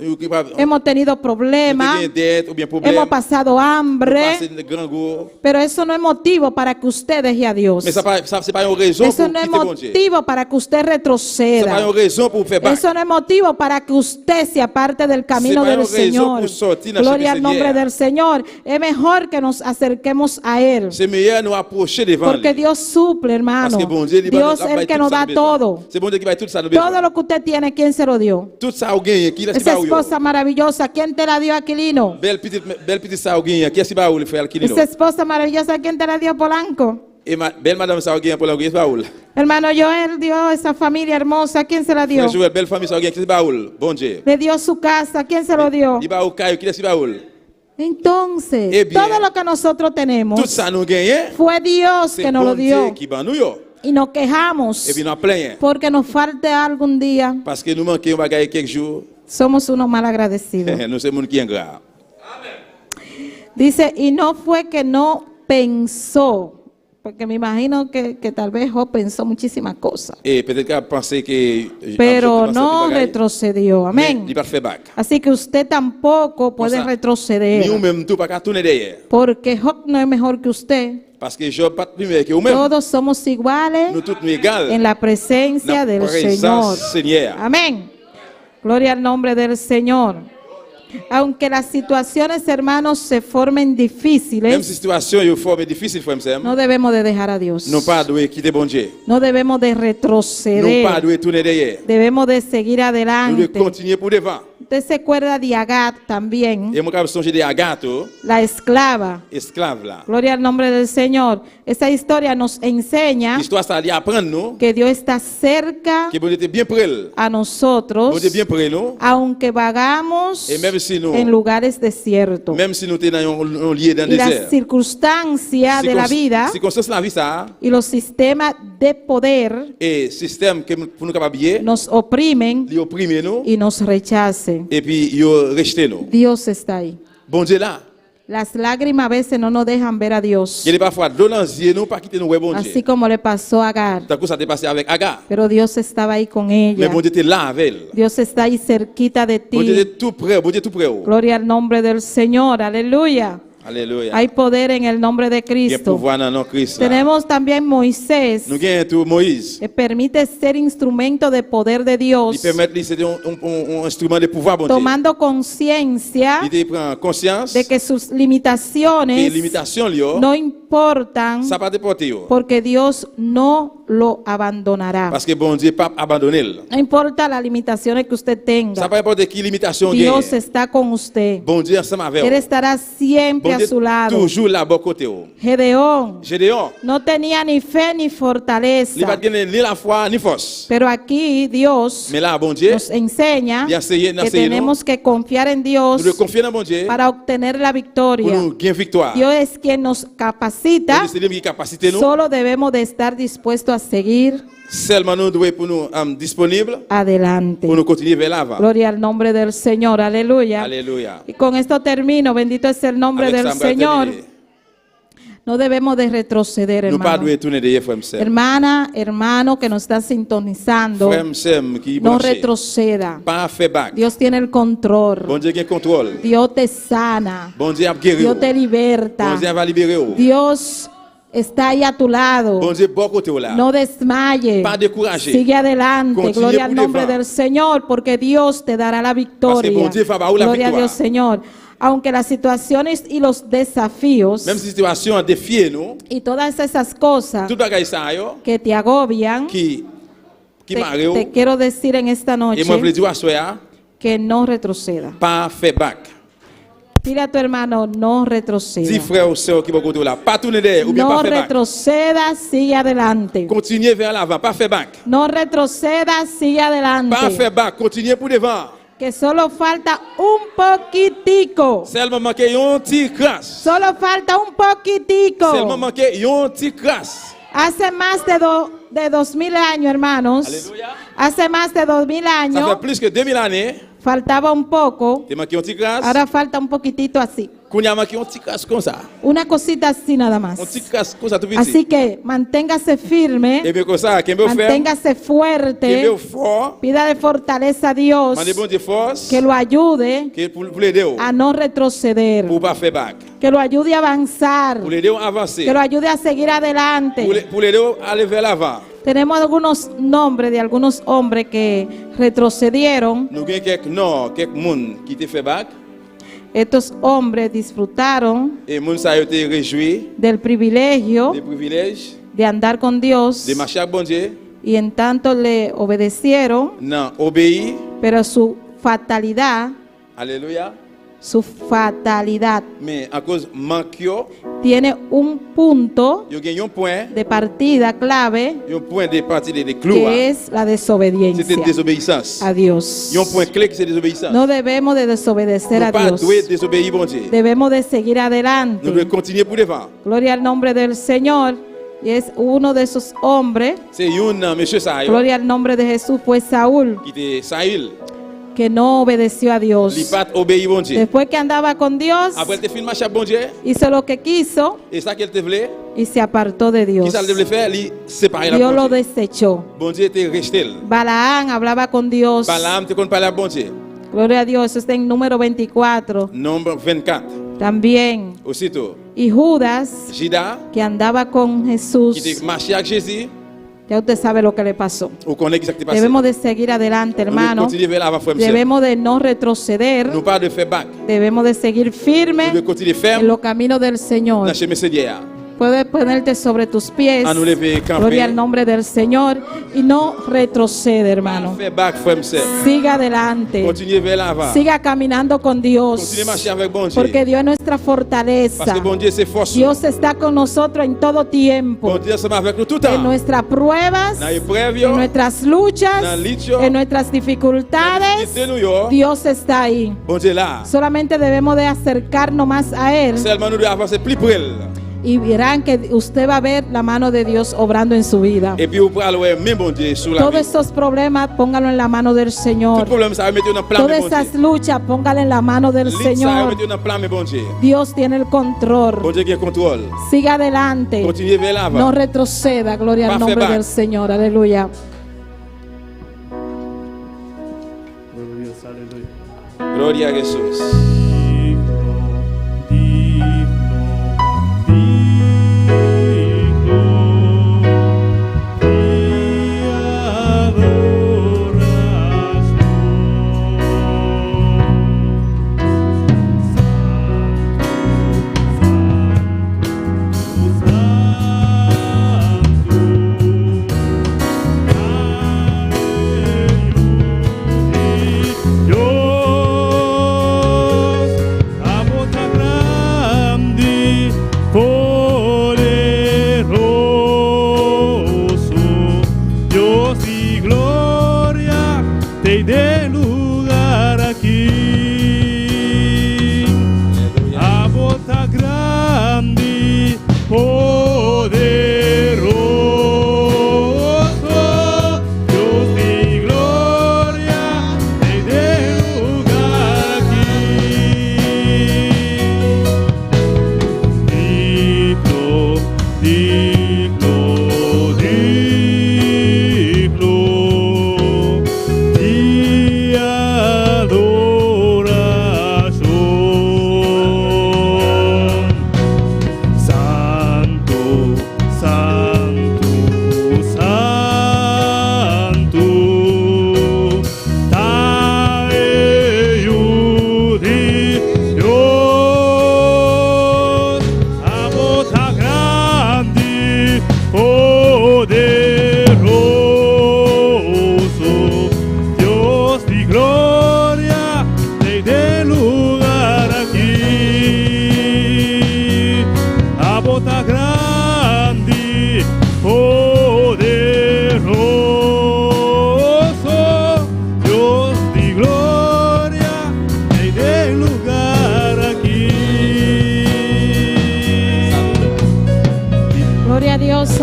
hemos tenido problemas, Nous dette ou bien problème. hemos pasado hambre, Passer de grands goûts. pero eso no es motivo para que usted deje a Dios. Mais ça c'est pas une raison Eso pour no es quitter bon Dieu. motivo para que usted C'est pas retroceda. une raison pour faire back. Eso no es motivo para que usted se aparte del camino C'est pas del une raison Señor. pour sortir dans le Gloria al chemin nombre Seigneur. del Señor. Es mejor que nos acerquemos a Él. C'est meilleur nous approcher devant Porque lui. Dios suple, hermano. Parce que bon Dieu, Dios es el que nos da todo. C'est bon Dieu qui va tout ça nous Todo besoin. lo que usted tiene, ¿quién se lo dio? Tout ça au gain, qui laisse Esa pas ou yo. esposa maravillosa, ¿quién te la dio, Aquilino? Belle petite ça au gain, qui est-ce pas ou le faire qui Esa esposa maravillosa, ¿quién te la dio, Polanco? Et belle madame ça au gain pour l'anglais pas ou. Hermano Joel dio esa familia hermosa, ¿quién se la dio? Frère Joël, belle famille ça au gain, qui est pas ou. Bon Dieu. Le dio su casa, ¿quién se lo dio? Il va au caillou, qui est pas ou. Entonces, Eh bien, todo lo que nosotros tenemos Tout ça nous gagne. fue Dios C'est que nos bon lo Dieu dio. qui ban nous yo. Y nos quejamos Et puis nous plaignons porque nos falta algún día. parce que nous manquons un bagage quelques jours. Somos unos mal agradecidos. Nous sommes monde qui ingrat. Dice, y no fue que no pensó, porque me imagino que tal vez Job pensó muchísimas cosas, Et peut-être qu'elle a pensé que pero no retrocedió. Amén. Il pas fait back. Así que usted tampoco puede Ni ou retroceder, même tout pas qu'à tourner derrière. porque Job no es mejor que usted. Parce que Job pas plus meilleur que vous-même. Todos somos iguales Nous tous nous égales. en la presencia La del presencia Señor. Señor. Amén. Gloria al nombre del Señor. Aunque las situaciones, hermanos, se formen Même difíciles, si situation est forme difficile frère m'sem, no debemos de dejar a Dios. non pas doit quitter bon Dieu. No debemos de Non pas retroceder. doit tourner derrière. Debemos de seguir Nous devons adelante. continuer pour devant. Usted se acuerda de Agat también, Et moi quand songer de Agathe, la esclava. esclave là. Gloria al nombre del Señor. Esa historia nos enseña L'histoire ça lui apprendre nous que Dios está cerca que bon Dieu était bien près elle. a nosotros, Bon Dieu bien près nous. aunque vagamos Et même si nous en lugares desiertos. même si nous sommes dans un lieu dans le Y las désert. circunstancias de la vida Circonstances de la vie ça y los sistemas de poder et système que pour nous capable bien, nos oprimen li opprimer nous y nos rechacen. et puis yo rejeter nous. Dios está ahí. Bon Dieu là, Las lágrimas a veces no nos dejan ver a Dios, il est parfois de dans les yeux nous pas quitter nous ouais bon así Dieu. como le pasó a Agar. Tant que ça t'est passé avec Agar. Pero Dios estaba ahí con Mais ella. bon Dieu était là avec elle. Dios está ahí cerquita de Bon Dieu ti. était tout près, bon Dieu tout près. Gloria al nombre del Señor. Aleluya. Alléluia. Hay poder en el nombre de Il y a Cristo. pouvoir dans nom Christ. là. Tenemos también Moisés, Nous gagnons tout Moïse. que permite ser instrumento de poder de Il Dios, permet de c'est un instrument de pouvoir bon Dieu. tomando conciencia Il te prend conscience de que sus que limitaciones limitation liyo, no importan, ça pas déporter yo. porque Dios no lo abandonará. Parce que bon Dieu pas abandonné. No importa las limitaciones que usted Ça tenga, pas importe qui limitation Dios gagne. está con usted. Bon Dieu ensemble avec Él vous. estará siempre Bon a Dieu su lado. toujours là bon côté vous. Gedeón Gédéon, no tenía ni fe ni il pas fortaleza, gagné ni la foi ni force. pero aquí Dios Mais là bon Dieu, nos enseña il a enseigné que tenemos que confiar en Dios nous devons confier dans bon Dieu para obtener la pour victoria. nous gagner victoire. Dios es quien nos capacita, Bon Dieu, c'est lui qui capacité nous. solo debemos de estar dispuestos a seguir Seulement nous devons pour nous disponibles adelante. pour nous continuer vers l'avant. Gloria al nombre del Señor, aleluya. Alléluia. Y con esto termino, bendito es el nombre Avec del ça, on va Señor. terminer. No debemos de retroceder, Nous pas hermano. devons tourner derrière frère m'sem. Hermana, hermano que nos está sintonizando, Frère m'sem qui no branché. retroceda. Pas faire back. Dios tiene el control. Bon Dieu gagne contrôle. Dios te sana. Bon Dieu a guéri. Dios te Bon liberta. Dieu va libérer. Dios está ahí a tu lado. Bon Dieu bon côté là. No desmayes. Pas décourager. Sigue adelante. Continue Gloria al pour nombre devant. del Señor, porque Dios te dará la victoria. bon Dieu va avoir la Gloria a victoire. Dios, Señor. Aunque las situaciones y los desafíos Même si situation a défié nous, y todas esas cosas tout bagay ça yo que te agobian, qui te, marre te quiero decir en esta noche et moi je dire à soya que no retroceda. pas faire back. Dile a tu hermano, no retroceda. Dis frère ou sœur qui vont côté là, pas tourner derrière ou bien No pas faire back. retroceda, sigue adelante. Continuez vers l'avant, pas faire back. No retroceda, sigue Pas adelante. faire back, continuez pour devant. Que solo falta un poquitico. Seulement manquer un petit crash. Solo falta un poquitico. Seulement manquer un petit crash. Hace más de 2000 años, hermanos. Aleluya. Hace más de 2000 Ça años. fait plus que 2000 années. Faltaba un poco. Tu manqué un petit crash. Ahora falta un poquitito así. Qu'on y a manqué un petit crash comme ça. Una cosita así nada más. Un petit crash comme ça tout petit. Así que manténgase firme. Et bien comme ça, qu'est-ce que faire? Manténgase Qu'est-ce fuerte. que fort? Pídale fortaleza a Dios. Mandez bon Dieu force. Que lo ayude Que pour l'aider a no retroceder. pour pas faire back. Que lo ayude a avanzar. Pour l'aider à avancer. Que lo ayude a seguir adelante. Pour l'aider à aller vers l'avant. Tenemos algunos nombres de algunos hombres que retrocedieron. Nous avons quelques noms, quelques monde qui te fait back. Estos hombres disfrutaron Et moun ça a été réjoui del privilegio des privilèges de andar con Dios de marcher avec bon Dieu. y en tanto le obedecieron, Non, obéir. pero su fatalidad, Alléluia. Mais à cause manque yo, tiene un punto yo gagne un point, de partida clave un point de partie de clou. que es la C'était desobediencia désobéissance. a Dios. Il y a un point clé que c'est désobéissance. No debemos de desobedecer Nous a pas Dios. devons désobéir bon Dieu. Debemos de seguir Nous adelante. devons continuer pour devant. Gloria al nombre del Señor. Y es uno de esos hombres. C'est un monsieur ça yo, Gloria al nombre de Jesús fue Saúl. qui était Saül. que no obedeció a Li Dios. pat obéi bon Dieu. Después que andaba con Dios, Après, elle te filme marcher bon Dieu. hizo lo que quiso Et ça qu'elle te voulait, y se apartó de qui Dios. ça devait faire, li séparer la Dios bon lo Dieu. desechó. Bon Dieu était rejeté. Balaam hablaba con Dios. Balaam te kon parler à bon Dieu. Gloria a Dios, eso está en número 24. Nombre 24. También. Aussitôt, Y Judas, Judas, que andaba con Jesús, qui te marché avec Jésus, ya usted sabe lo que le pasó. ou connaît qui ça qui t'est passé. Debemos de seguir adelante, Nous devons hermano. continuer vers l'avant, frère, monsieur. Debemos de no retroceder. Nous pas de faire back. Debemos de seguir Nous firme devons continuer en ferme los caminos del Señor. dans le chemin Seigneur. Puedes ponerte sobre tus pies. À nous lever, camper. Gloria al nombre del Señor. Y no retrocede, hermano. Faire back, frère, monsieur. Siga adelante. Continuer vers l'avant. Siga caminando con Dios. Continuer marcher avec bon Dieu. Porque Dios es nuestra fortaleza. Parce que bon Dieu, c'est force. Dios está con nosotros en todo tiempo. Bon Dieu, c'est avec nous tout le En temps. nuestras pruebas, Dans l'épreuve, en nuestras luchas, dans l'itio, en nuestras dificultades, Dios está ahí. bon Dieu là. Solamente debemos de acercarnos más a Él Seulement nous devons avancer plus près. y verán que usted va a ver la mano de Dios obrando en su vida. Et puis, vous pouvez aller même bon Dieu sur la Todos vie. estos problemas, póngalo en la mano del Tout Señor. problème, ça va mettre dans le plan, Todas mais bon esas Dieu. luchas, póngalo en la mano del L'île, ça va Señor. mettre dans le plan, mais bon Dieu. Dios tiene el control. Bon Dieu qui contrôle. Siga adelante. Continuez vers l'avant. No retroceda. Gloria al Baje nombre back. del Señor. Aleluya. Gloria a Jesús.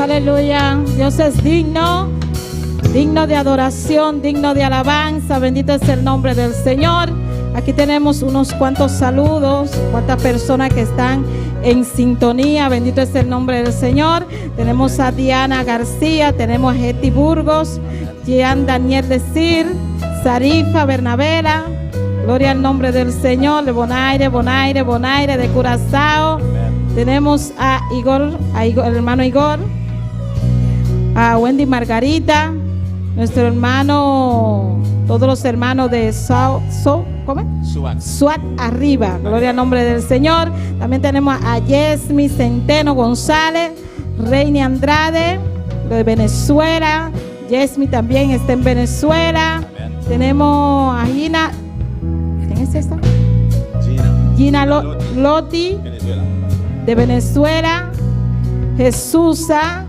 Aleluya. Dios es digno, digno de adoración, digno de alabanza. Bendito es el nombre del Señor. Aquí tenemos unos cuantos saludos, cuantas personas que están en sintonía. Bendito es el nombre del Señor. Tenemos a Diana García, tenemos a Hetty Burgos, Jean Daniel Decir, Sarifa Bernabela. Gloria al nombre del Señor. De Bonaire de Curazao. Tenemos a Igor, el hermano Igor, a Wendy Margarita, nuestro hermano, todos los hermanos de SWAT arriba. Gloria al nombre del Señor. También tenemos a Yesmi Centeno González, Reini Andrade de Venezuela. Yesmi también está en Venezuela. Tenemos a Gina. ¿Quién es esta? Gina Lotti de Venezuela. Jesusa,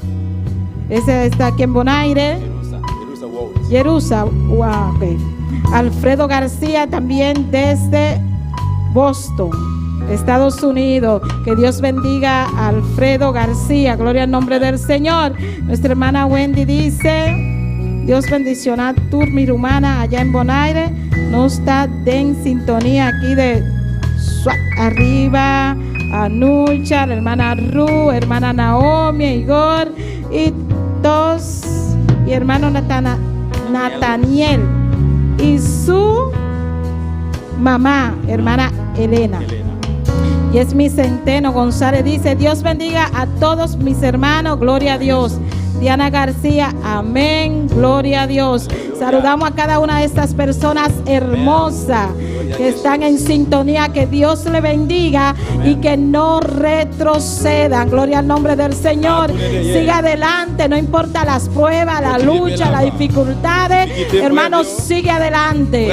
ese está aquí en Bonaire. Jerusa, wow, okay. Alfredo García también desde Boston, Estados Unidos. Que Dios bendiga a Alfredo García. Gloria al nombre del Señor. Nuestra hermana Wendy dice: Dios bendicionar Turmi Rumana allá en Bonaire. No está en sintonía aquí de Swat arriba. A Nucha, la hermana Ru, hermana Naomi, Igor y todos, y hermano Nataniel y su mamá, hermana Elena. Y es mi Centeno González, dice: Dios bendiga a todos mis hermanos, gloria a Dios. Diana García, amén, gloria a Dios. Saludamos a cada una de estas personas hermosas que están en sintonía. Que Dios le bendiga y que no retrocedan. Gloria al nombre del Señor. Siga adelante, no importa las pruebas, la lucha, las dificultades. Hermanos, sigue adelante.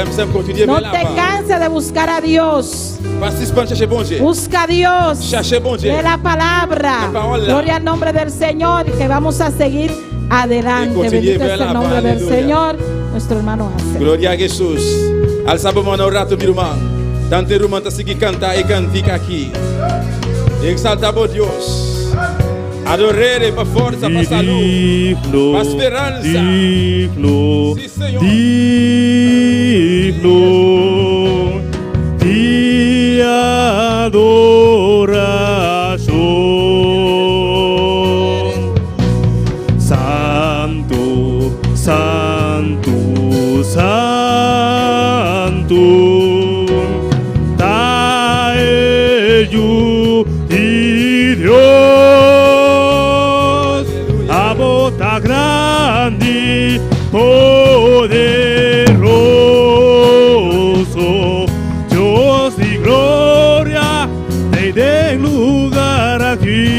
No te canses de buscar a Dios. Busca a Dios. De la palabra. Gloria al nombre del Señor. Que vamos a seguir adelante. Bendito es el nombre del Señor. Nuestro hermano hace. Gloria a Jesús. Alza a mão rato irmão. Tanto irmão tá seguindo cantar e cantica aqui. Exaltamos Deus. Adorare para força, para saúde, para esperança. Digno, Sim, Senhor. digno de adoración. Santo, santo, santo. Taeyu y Dios. A bota grande, poderoso. Dios de gloria, te dé lugar aquí.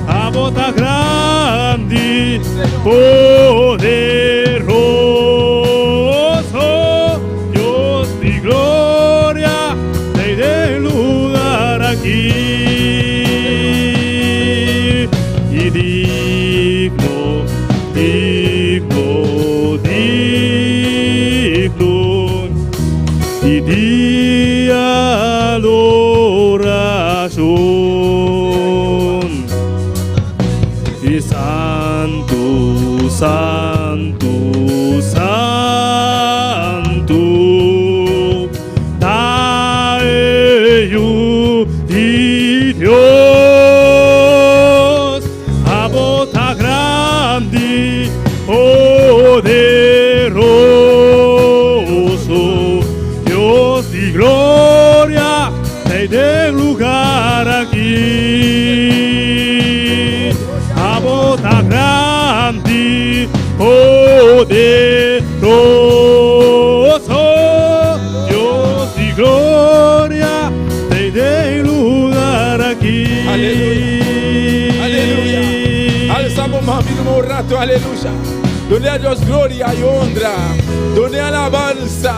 A bota grande, poderoso. Dios de gloria, te dé lugar aquí. Y digno, digno, digno, y di adoración. Y santo, santo, santo, Taeyu y Dios, a bota grande, poderoso, Dios de gloria, te dé lugar aquí. A bota grande, poderoso, Dios de gloria, te dé lugar aquí. Aleluya, aleluya. Alzamos más mismo rato, aleluya. Donde a Dios gloria y honra, donde alabanza,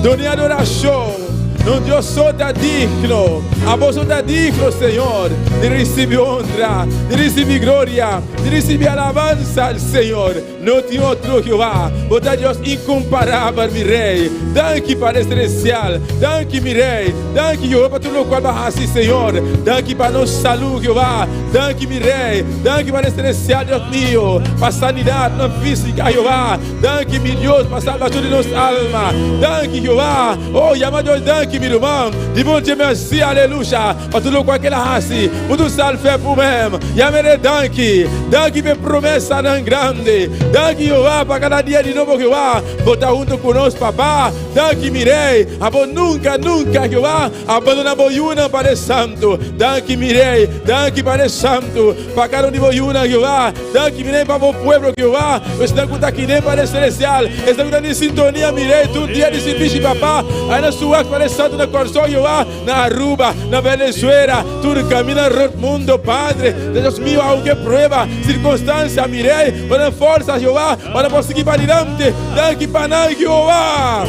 donde adoración. No Dios sota digno, a vos sota digno, Señor, de recibir honra, de recibir gloria, de recibir alabanza al Señor. No tiene otro Jehová, vos Dios incomparable, mi Rey. Danke para celestial, danke mi Rey, danke Jehová para todo lo cual vas así, Señor. Danke para nuestra salud, Jehová, danke mi Rey, danke para celestial, Dios mío, para sanidad no física, Jehová. Danke mi Dios, para salvación de nuestra alma. Danke Jehová, oh, llama Dios, danke mi irmão. De bom dia, merci, aleluia. Para tudo o que ela hace, por tu salve por mim. Yamere danke, danke por promessa tão grande. Danke Jehová para cada dia de novo, Jehová. Botar junto conosco, papá. Danke mirei, abo nunca, nunca, Jehová. Abandona boiuna para o santo. Danke mirei, danke para o santo. Para cada de boiuna, Jehová. Danke mirei para o povo, Jehová. Estão com aqui nem para o celestial. Estão com em sintonia, mirei. Tu dia de se bicho, papá. Aí na sua para o santo na Corsó, Jehová. Na Aruba, na Venezuela. Tudo caminha no mundo, Padre. Deus mío, aunque prueba, circunstância, mirei. Para força, Jehová. Para conseguir para adiante. Danke para nós, Jehová.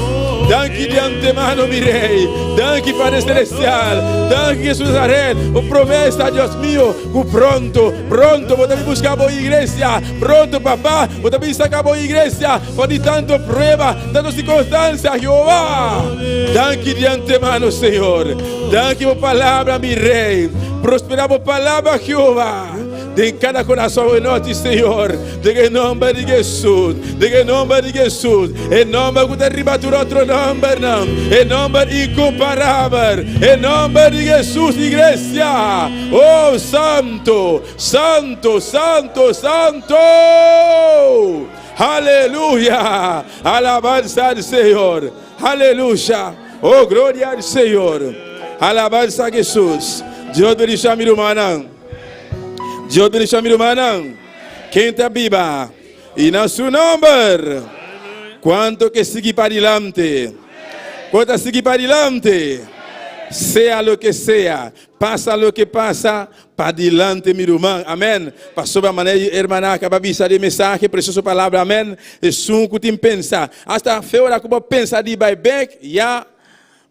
Danke de antemano, mirei. Danke para o celestial. Danke, Jesus Nazaré. O promessa, Deus mío. Pronto, pronto. Vou também buscar a boa igreja. Pronto, papá. Vou também sacar a boa igreja. Por de tanto prueba, tanto circunstância, Jehová. Danke de antemano, Senhor. Danke por palavra, mi Rei. Prosperar por palavra, Jehová. em cada coração nosso, Senhor, em nome de Jesus, em nome de Jesus, em nome que derriba tu outro nome, não, em nome incomparável, em nome de Jesus, igreja, oh Santo, Santo, Santo, Santo, aleluia, alabanza al Senhor, aleluia, oh glória al Senhor, alabanza a Jesus. Deus bendiga meu irmão. Deus bendiga meu irmão. Quem está viva e na seu nome, quanto que sigue para diante, quanto sigue para diante, sea lo que sea, passa lo que passa, para diante, meu irmão, amém. Pastor, a maneira, irmã, acaba de avisar de mensagem, preciosa palavra, amém. É som que tem pensar, hasta feira que eu pensar de buyback, já,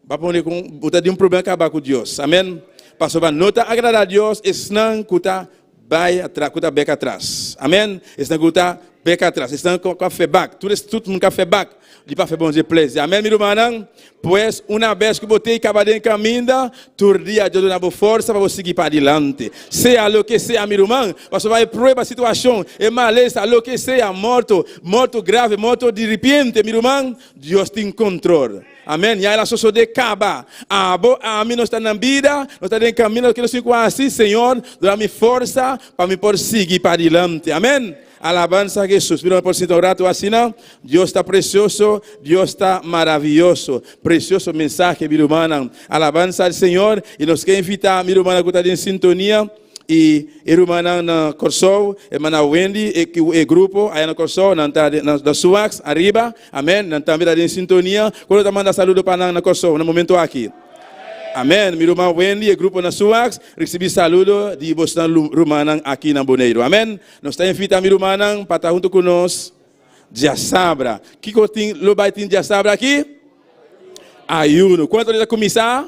vai pôr com, você tem problema acabar com Deus, amém. Pastor, nota agradar a Deus, não cuta vai atrás, cuta beca atrás, amém. Não cuta beca atrás, não café back, tudo mundo café back. De para bom Deus please. Amém, meu irmão? Pois, uma vez que botei acabado em caminho, todo dia Deus dá força para você seguir para adiante. Seja o que seja, meu irmão, você vai provar a situação, é maleza, o que seja, morto grave, morto de repente, meu irmão, Deus tem controle. Amém. E aí a só de acaba. A mim não está na vida, não está em caminho, que eu fico assim, Senhor, dá-me força para me por seguir para adiante. Amém. Alabanza a Jesus. Mira por si grato assim, Deus está precioso, Deus está maravilhoso. Precioso mensaje, meu irmão. Alabanza ao Senhor. E nos quer invitar, meu irmão, que está em sintonia. E irmã na Corsol, irmã Wendy, e grupo aí na Corsol, na Suax, arriba, amém. Não também está em sintonia. Quando eu mando saludo para na Corsol, no momento aqui. Amém. Meu irmão Wendy, e grupo na Suax, recebi saludo de Boston Rumanang aqui na Boneiro. Amém. Nós estamos invitando meu irmão para estar junto conosco. Dia Sabra. Que tem lobai tem dia Sabra aqui? Ayuno. Quanto ele vai começar?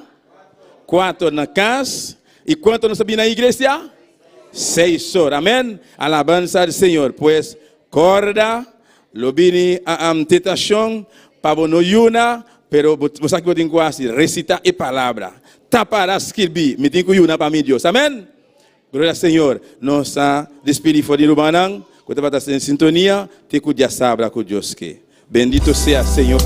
4 na casa. E quanto nós sabemos na igreja? 6 horas. Amém. Alabanza ao Senhor. Pois, corda, lobini a tentação, para não yuna. Pero você que tem que recitar a palavra. Taparás escrever. Me tem que yuna para mim, Deus. Amém. Glória ao Senhor. Nós despedimos de Rubanang. Quando você está em sintonia, tem que dia sabra com Deus. Bendito seja, Senhor.